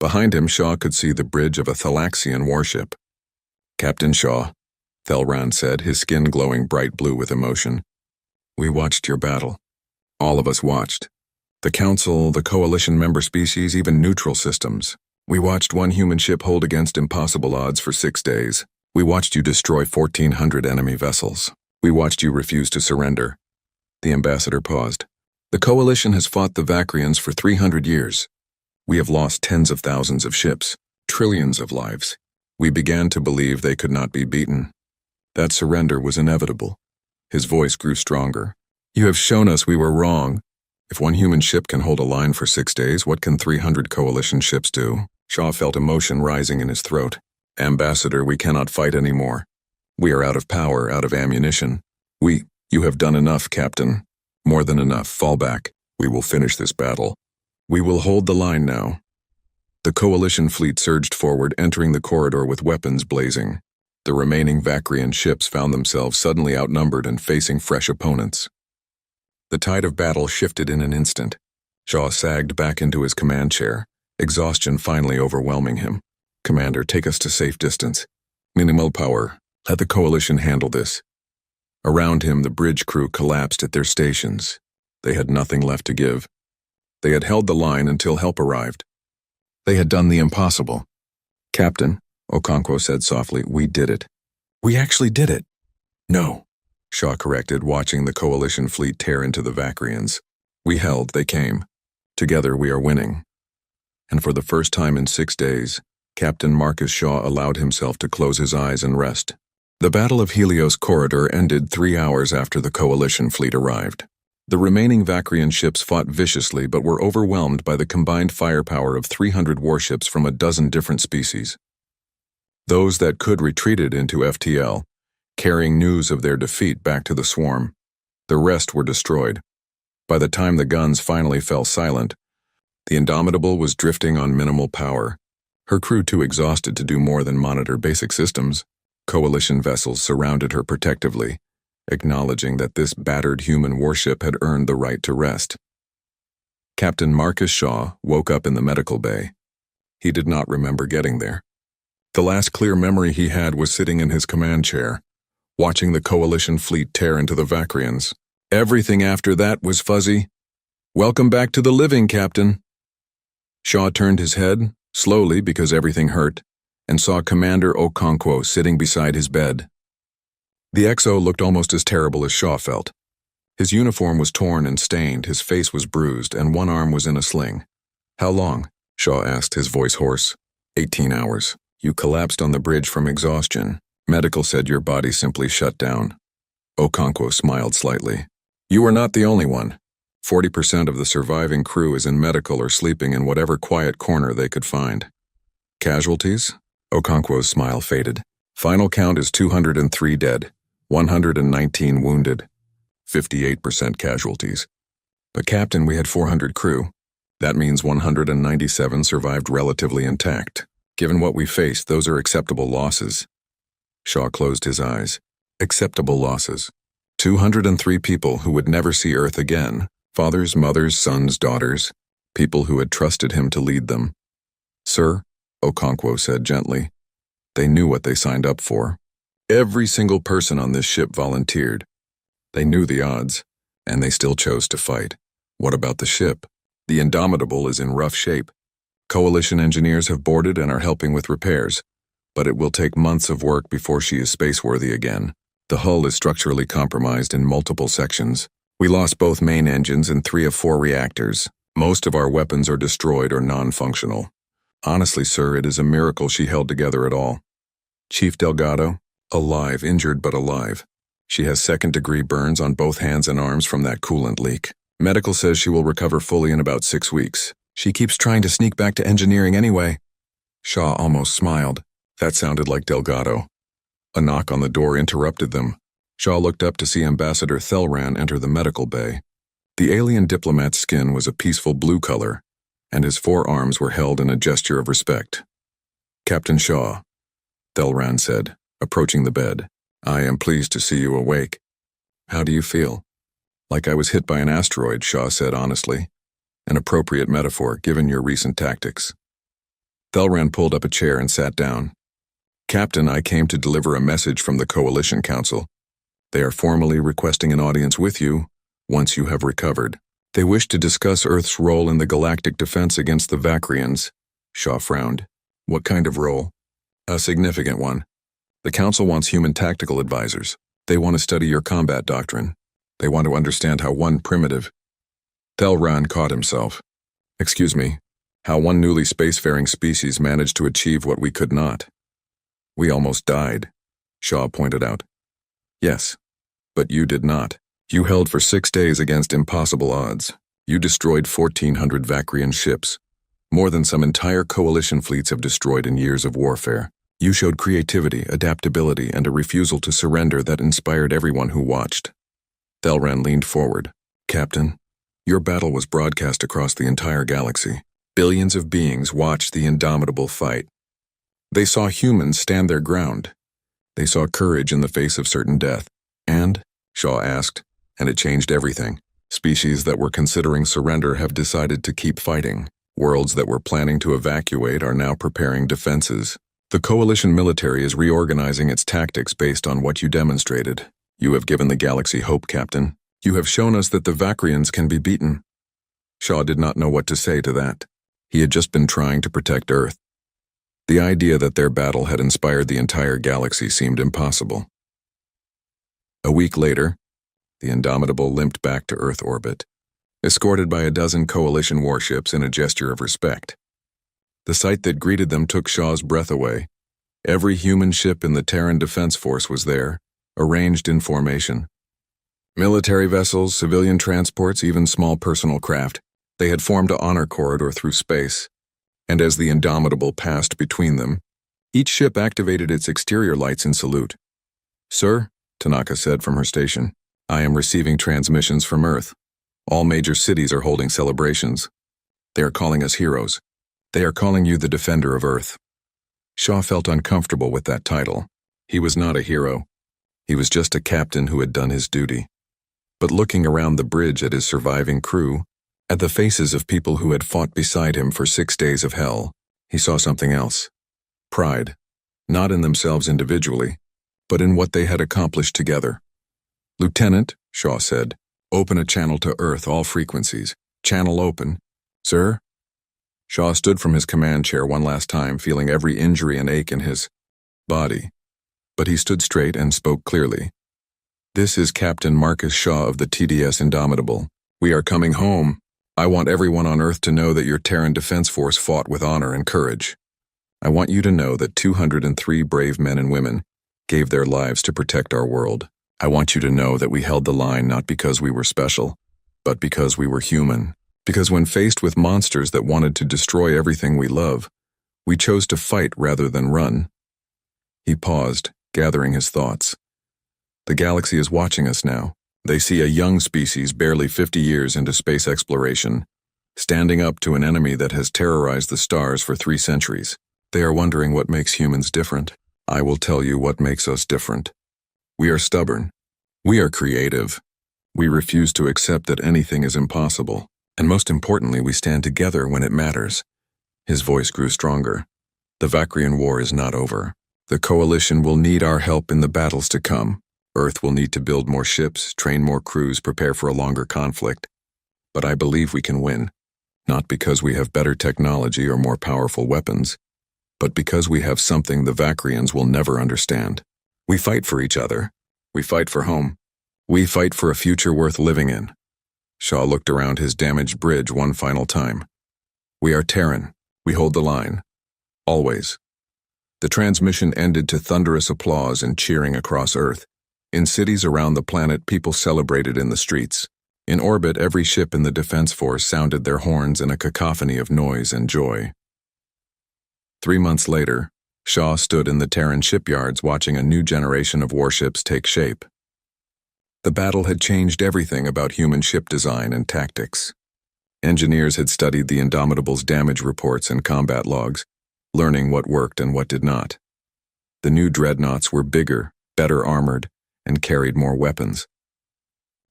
Behind him, Shaw could see the bridge of a Thalaxian warship. Captain Shaw, Thelran said, his skin glowing bright blue with emotion. We watched your battle. All of us watched. The Council, the Coalition member species, even neutral systems. We watched one human ship hold against impossible odds for 6 days. We watched you destroy 1,400 enemy vessels. We watched you refuse to surrender. The ambassador paused. The Coalition has fought the Vacrians for 300 years. We have lost tens of thousands of ships, trillions of lives. We began to believe they could not be beaten. That surrender was inevitable. His voice grew stronger. You have shown us we were wrong. If one human ship can hold a line for 6 days, what can 300 Coalition ships do? Shaw felt emotion rising in his throat. Ambassador, we cannot fight anymore. We are out of power, out of ammunition. You have done enough, Captain. More than enough. Fall back. We will finish this battle. We will hold the line now. The Coalition fleet surged forward, entering the corridor with weapons blazing. The remaining Vacrian ships found themselves suddenly outnumbered and facing fresh opponents. The tide of battle shifted in an instant. Shaw sagged back into his command chair, exhaustion finally overwhelming him. Commander, take us to safe distance. Minimal power. Let the Coalition handle this. Around him, the bridge crew collapsed at their stations. They had nothing left to give. They had held the line until help arrived. They had done the impossible. Captain, Okonkwo said softly, we did it. We actually did it. No, Shaw corrected, watching the Coalition fleet tear into the Vacrians. We held, they came. Together we are winning. And for the first time in 6 days, Captain Marcus Shaw allowed himself to close his eyes and rest. The Battle of Helios Corridor ended 3 hours after the Coalition fleet arrived. The remaining Vacrian ships fought viciously but were overwhelmed by the combined firepower of 300 warships from a dozen different species. Those that could retreated into FTL, carrying news of their defeat back to the swarm. The rest were destroyed. By the time the guns finally fell silent, the Indomitable was drifting on minimal power, her crew too exhausted to do more than monitor basic systems. Coalition vessels surrounded her protectively, acknowledging that this battered human warship had earned the right to rest. Captain Marcus Shaw woke up in the medical bay. He did not remember getting there. The last clear memory he had was sitting in his command chair, watching the Coalition fleet tear into the Vakrians. Everything after that was fuzzy. "Welcome back to the living, Captain." Shaw turned his head, slowly because everything hurt, and saw Commander Okonkwo sitting beside his bed. The XO looked almost as terrible as Shaw felt. His uniform was torn and stained, his face was bruised, and one arm was in a sling. "How long?" Shaw asked, his voice hoarse. 18 hours. You collapsed on the bridge from exhaustion. Medical said your body simply shut down." Okonkwo smiled slightly. "You were not the only one. 40% of the surviving crew is in medical or sleeping in whatever quiet corner they could find." "Casualties?" Okonkwo's smile faded. "Final count is 203 dead, 119 wounded, 58% casualties. But Captain, we had 400 crew. That means 197 survived relatively intact. Given what we faced, those are acceptable losses." Shaw closed his eyes. Acceptable losses. 203 people who would never see Earth again. Fathers, mothers, sons, daughters. People who had trusted him to lead them. "Sir," Okonkwo said gently, "they knew what they signed up for. Every single person on this ship volunteered. They knew the odds, and they still chose to fight. What about the ship? The Indomitable is in rough shape. Coalition engineers have boarded and are helping with repairs, but it will take months of work before she is spaceworthy again. The hull is structurally compromised in multiple sections. We lost both main engines and 3 of 4 reactors. Most of our weapons are destroyed or non-functional. Honestly, sir, it is a miracle she held together at all. Chief Delgado, alive, injured but alive. She has 2nd-degree burns on both hands and arms from that coolant leak. Medical says she will recover fully in about 6 weeks. She keeps trying to sneak back to engineering anyway." Shaw almost smiled. That sounded like Delgado. A knock on the door interrupted them. Shaw looked up to see Ambassador Terran enter the medical bay. The alien diplomat's skin was a peaceful blue color, and his 4 arms were held in a gesture of respect. "Captain Shaw," Terran said, approaching the bed, "I am pleased to see you awake. How do you feel?" "Like I was hit by an asteroid," Shaw said honestly. "An appropriate metaphor, given your recent tactics." Terran pulled up a chair and sat down. "Captain, I came to deliver a message from the Coalition Council. They are formally requesting an audience with you once you have recovered. They wish to discuss Earth's role in the galactic defense against the Vakrians." Shaw frowned. "What kind of role?" "A significant one. The Council wants human tactical advisors. They want to study your combat doctrine. They want to understand how one primitive—" Terran caught himself. "Excuse me, how one newly spacefaring species managed to achieve what we could not." "We almost died," Shaw pointed out. "Yes, but you did not. You held for 6 days against impossible odds. You destroyed 1,400 Vakrian ships, more than some entire Coalition fleets have destroyed in years of warfare. You showed creativity, adaptability, and a refusal to surrender that inspired everyone who watched." Terran leaned forward. "Captain, your battle was broadcast across the entire galaxy. Billions of beings watched the Indomitable fight. They saw humans stand their ground. They saw courage in the face of certain death. And," Shaw asked, "and it changed everything. Species that were considering surrender have decided to keep fighting. Worlds that were planning to evacuate are now preparing defenses. The Coalition military is reorganizing its tactics based on what you demonstrated. You have given the galaxy hope, Captain. You have shown us that the Vakrians can be beaten." Shaw did not know what to say to that. He had just been trying to protect Earth. The idea that their battle had inspired the entire galaxy seemed impossible. A week later, the Indomitable limped back to Earth orbit, escorted by a dozen Coalition warships in a gesture of respect. The sight that greeted them took Shaw's breath away. Every human ship in the Terran Defense Force was there, arranged in formation. Military vessels, civilian transports, even small personal craft. They had formed an honor corridor through space, and as the Indomitable passed between them, each ship activated its exterior lights in salute. "Sir," Tanaka said from her station, "I am receiving transmissions from Earth. All major cities are holding celebrations. They are calling us heroes. They are calling you the Defender of Earth." Shaw felt uncomfortable with that title. He was not a hero. He was just a captain who had done his duty. But looking around the bridge at his surviving crew, At the faces of people who had fought beside him for 6 days of hell, he saw something else. Pride. Not in themselves individually, but in what they had accomplished together. "Lieutenant," Shaw said, "open a channel to Earth, all frequencies. Channel open." "Sir?" Shaw stood from his command chair one last time, feeling every injury and ache in his body. But he stood straight and spoke clearly. "This is Captain Marcus Shaw of the TDS Indomitable. We are coming home. I want everyone on Earth to know that your Terran Defense Force fought with honor and courage. I want you to know that 203 brave men and women gave their lives to protect our world. I want you to know that we held the line not because we were special, but because we were human. Because when faced with monsters that wanted to destroy everything we love, we chose to fight rather than run." He paused, gathering his thoughts. The galaxy is watching us now. They see a young species barely 50 years into space exploration, standing up to an enemy that has terrorized the stars for 3 centuries. They are wondering what makes humans different. I will tell you what makes us different. We are stubborn. We are creative. We refuse to accept that anything is impossible. And most importantly, we stand together when it matters. His voice grew stronger. The Vakrian War is not over. The Coalition will need our help in the battles to come. Earth will need to build more ships, train more crews, prepare for a longer conflict. But I believe we can win. Not because we have better technology or more powerful weapons, but because we have something the Vakrians will never understand. We fight for each other. We fight for home. We fight for a future worth living in. Shaw looked around his damaged bridge one final time. We are Terran. We hold the line. Always. The transmission ended to thunderous applause and cheering across Earth. In cities around the planet, people celebrated in the streets. In orbit, every ship in the Defense Force sounded their horns in a cacophony of noise and joy. 3 months later, Shaw stood in the Terran shipyards watching a new generation of warships take shape. The battle had changed everything about human ship design and tactics. Engineers had studied the Indomitable's damage reports and combat logs, learning what worked and what did not. The new Dreadnoughts were bigger, better armored, and carried more weapons.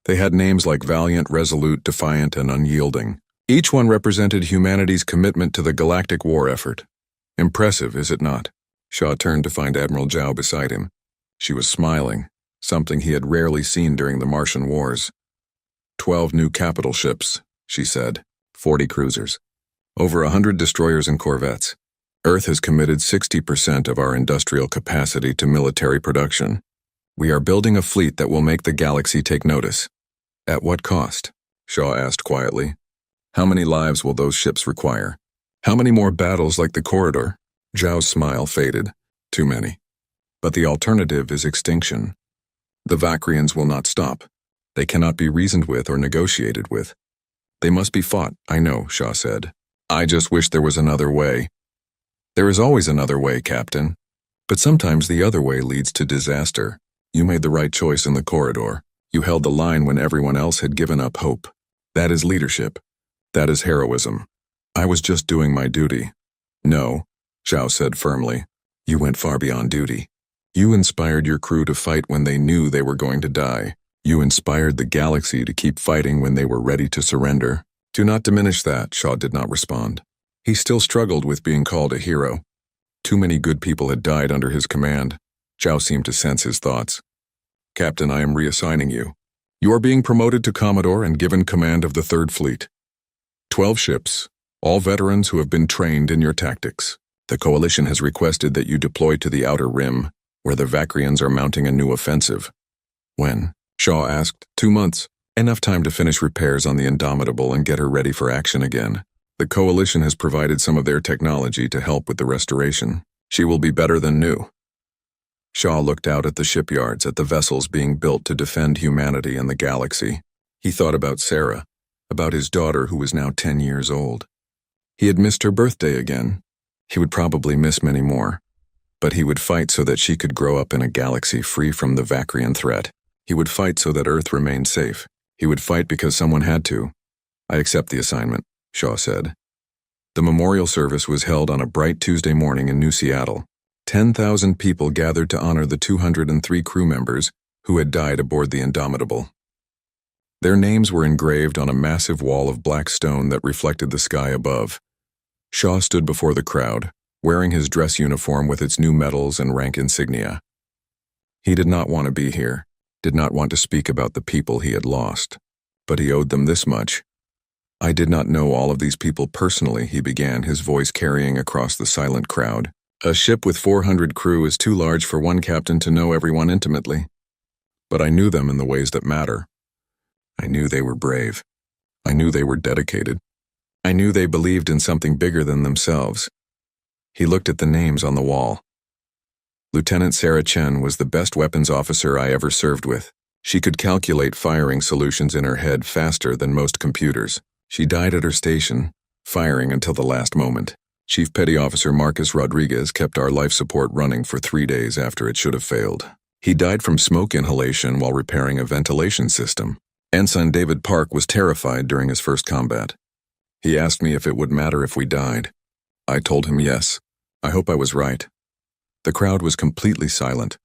They had names like Valiant, Resolute, Defiant, and Unyielding. Each one represented humanity's commitment to the galactic war effort. Impressive, is it not? Shaw turned to find Admiral Zhao beside him. She was smiling, something he had rarely seen during the Martian Wars. 12 new capital ships, she said, 40 cruisers, over 100 destroyers and corvettes. Earth has committed 60% of our industrial capacity to military production. We are building a fleet that will make the galaxy take notice. At what cost? Shaw asked quietly. How many lives will those ships require? How many more battles like the Corridor? Zhao's smile faded. Too many. But the alternative is extinction. The Vakrians will not stop. They cannot be reasoned with or negotiated with. They must be fought, I know, Shaw said. I just wish there was another way. There is always another way, Captain. But sometimes the other way leads to disaster. You made the right choice in the Corridor. You held the line when everyone else had given up hope. That is leadership. That is heroism. I was just doing my duty. No, Zhao said firmly. You went far beyond duty. You inspired your crew to fight when they knew they were going to die. You inspired the galaxy to keep fighting when they were ready to surrender. Do not diminish that, Shaw did not respond. He still struggled with being called a hero. Too many good people had died under his command. Zhao seemed to sense his thoughts. Captain, I am reassigning you. You are being promoted to Commodore and given command of the 3rd Fleet. 12 ships, all veterans who have been trained in your tactics. The Coalition has requested that you deploy to the Outer Rim, where the Vakrians are mounting a new offensive. When? Shaw asked. 2 months. Enough time to finish repairs on the Indomitable and get her ready for action again. The Coalition has provided some of their technology to help with the restoration. She will be better than new. Shaw looked out at the shipyards, at the vessels being built to defend humanity and the galaxy. He thought about Sarah, about his daughter who was now 10 years old. He had missed her birthday again. He would probably miss many more. But he would fight so that she could grow up in a galaxy free from the Vakrian threat. He would fight so that Earth remained safe. He would fight because someone had to. I accept the assignment, Shaw said. The memorial service was held on a bright Tuesday morning in New Seattle. 10,000 people gathered to honor the 203 crew members who had died aboard the Indomitable. Their names were engraved on a massive wall of black stone that reflected the sky above. Shaw stood before the crowd, wearing his dress uniform with its new medals and rank insignia. He did not want to be here, did not want to speak about the people he had lost, but he owed them this much. "I did not know all of these people personally," he began, his voice carrying across the silent crowd. "A ship with 400 crew is too large for one captain to know everyone intimately. But I knew them in the ways that matter. I knew they were brave. I knew they were dedicated. I knew they believed in something bigger than themselves." He looked at the names on the wall. Lieutenant Sarah Chen was the best weapons officer I ever served with. She could calculate firing solutions in her head faster than most computers. She died at her station, firing until the last moment. Chief Petty Officer Marcus Rodriguez kept our life support running for 3 days after it should have failed. He died from smoke inhalation while repairing a ventilation system. Ensign David Park was terrified during his first combat. He asked me if it would matter if we died. I told him yes. I hope I was right. The crowd was completely silent.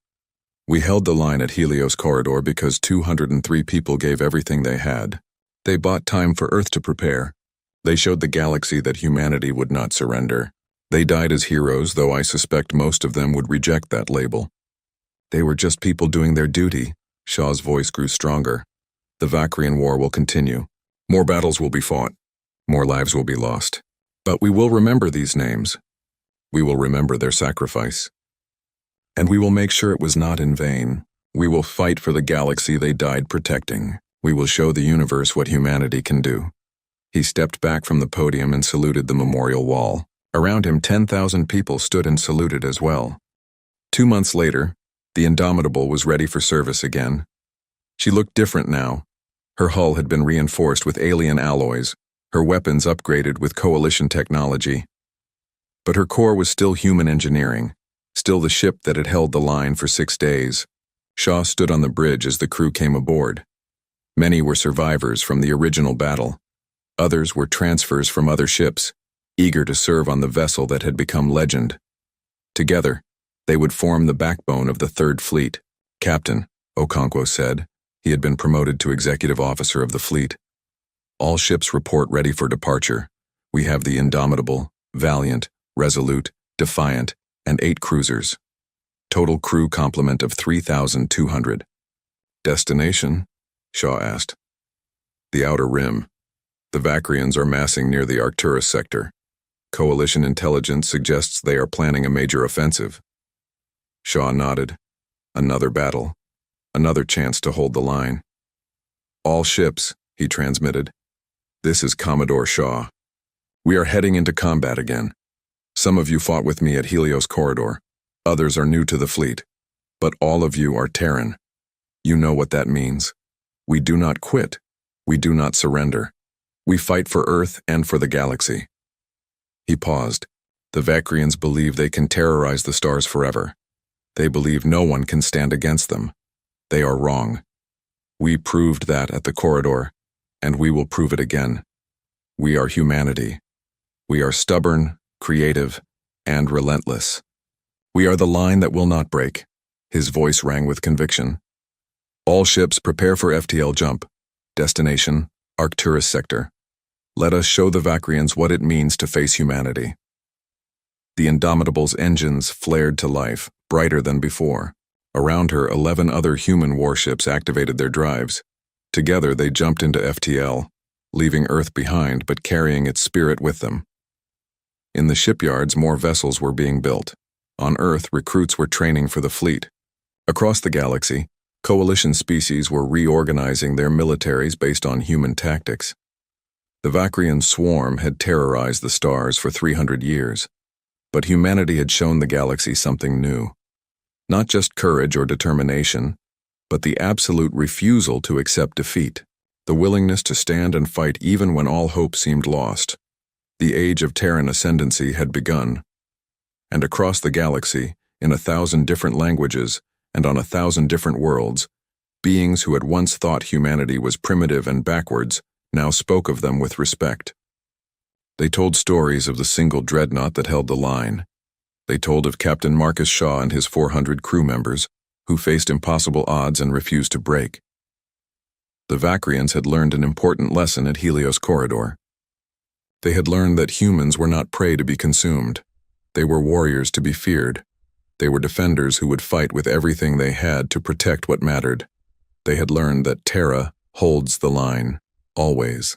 We held the line at Helios Corridor because 203 people gave everything they had. They bought time for Earth to prepare. They showed the galaxy that humanity would not surrender. They died as heroes, though I suspect most of them would reject that label. They were just people doing their duty. Shaw's voice grew stronger. The Vakrian War will continue. More battles will be fought. More lives will be lost. But we will remember these names. We will remember their sacrifice. And we will make sure it was not in vain. We will fight for the galaxy they died protecting. We will show the universe what humanity can do. He stepped back from the podium and saluted the memorial wall. Around him, 10,000 people stood and saluted as well. 2 months later, the Indomitable was ready for service again. She looked different now. Her hull had been reinforced with alien alloys, her weapons upgraded with coalition technology. But her core was still human engineering, still the ship that had held the line for 6 days. Shaw stood on the bridge as the crew came aboard. Many were survivors from the original battle. Others were transfers from other ships, eager to serve on the vessel that had become legend. Together, they would form the backbone of the Third Fleet. "Captain," Okonkwo said. He had been promoted to executive officer of the fleet. "All ships report ready for departure. We have the Indomitable, Valiant, Resolute, Defiant, and 8 cruisers. Total crew complement of 3,200. "Destination?" Shaw asked. "The Outer Rim. The Vakrians are massing near the Arcturus sector. Coalition intelligence suggests they are planning a major offensive." Shaw nodded. Another battle. Another chance to hold the line. "All ships," he transmitted. "This is Commodore Shaw. We are heading into combat again. Some of you fought with me at Helios Corridor. Others are new to the fleet. But all of you are Terran. You know what that means. We do not quit. We do not surrender. We fight for Earth and for the galaxy." He paused. The Vakrians believe they can terrorize the stars forever. They believe no one can stand against them. They are wrong. We proved that at the corridor, and we will prove it again. We are humanity. We are stubborn, creative, and relentless. We are the line that will not break. His voice rang with conviction. "All ships prepare for FTL jump. Destination, Arcturus sector. Let us show the Vakrians what it means to face humanity." The Indomitable's engines flared to life, brighter than before. Around her, 11 other human warships activated their drives. Together, they jumped into FTL, leaving Earth behind but carrying its spirit with them. In the shipyards, more vessels were being built. On Earth, recruits were training for the fleet. Across the galaxy, coalition species were reorganizing their militaries based on human tactics. The Vakrian swarm had terrorized the stars for 300 years, but humanity had shown the galaxy something new. Not just courage or determination, but the absolute refusal to accept defeat, the willingness to stand and fight even when all hope seemed lost. The age of Terran ascendancy had begun. And across the galaxy, in 1,000 different languages and on 1,000 different worlds, beings who had once thought humanity was primitive and backwards now spoke of them with respect. They told stories of the single Dreadnought that held the line. They told of Captain Marcus Shaw and his 400 crew members, who faced impossible odds and refused to break. the Vakrians had learned an important lesson at Helios Corridor. They had learned that humans were not prey to be consumed. They were warriors to be feared. They were defenders who would fight with everything they had to protect what mattered. They had learned that Terra holds the line, always.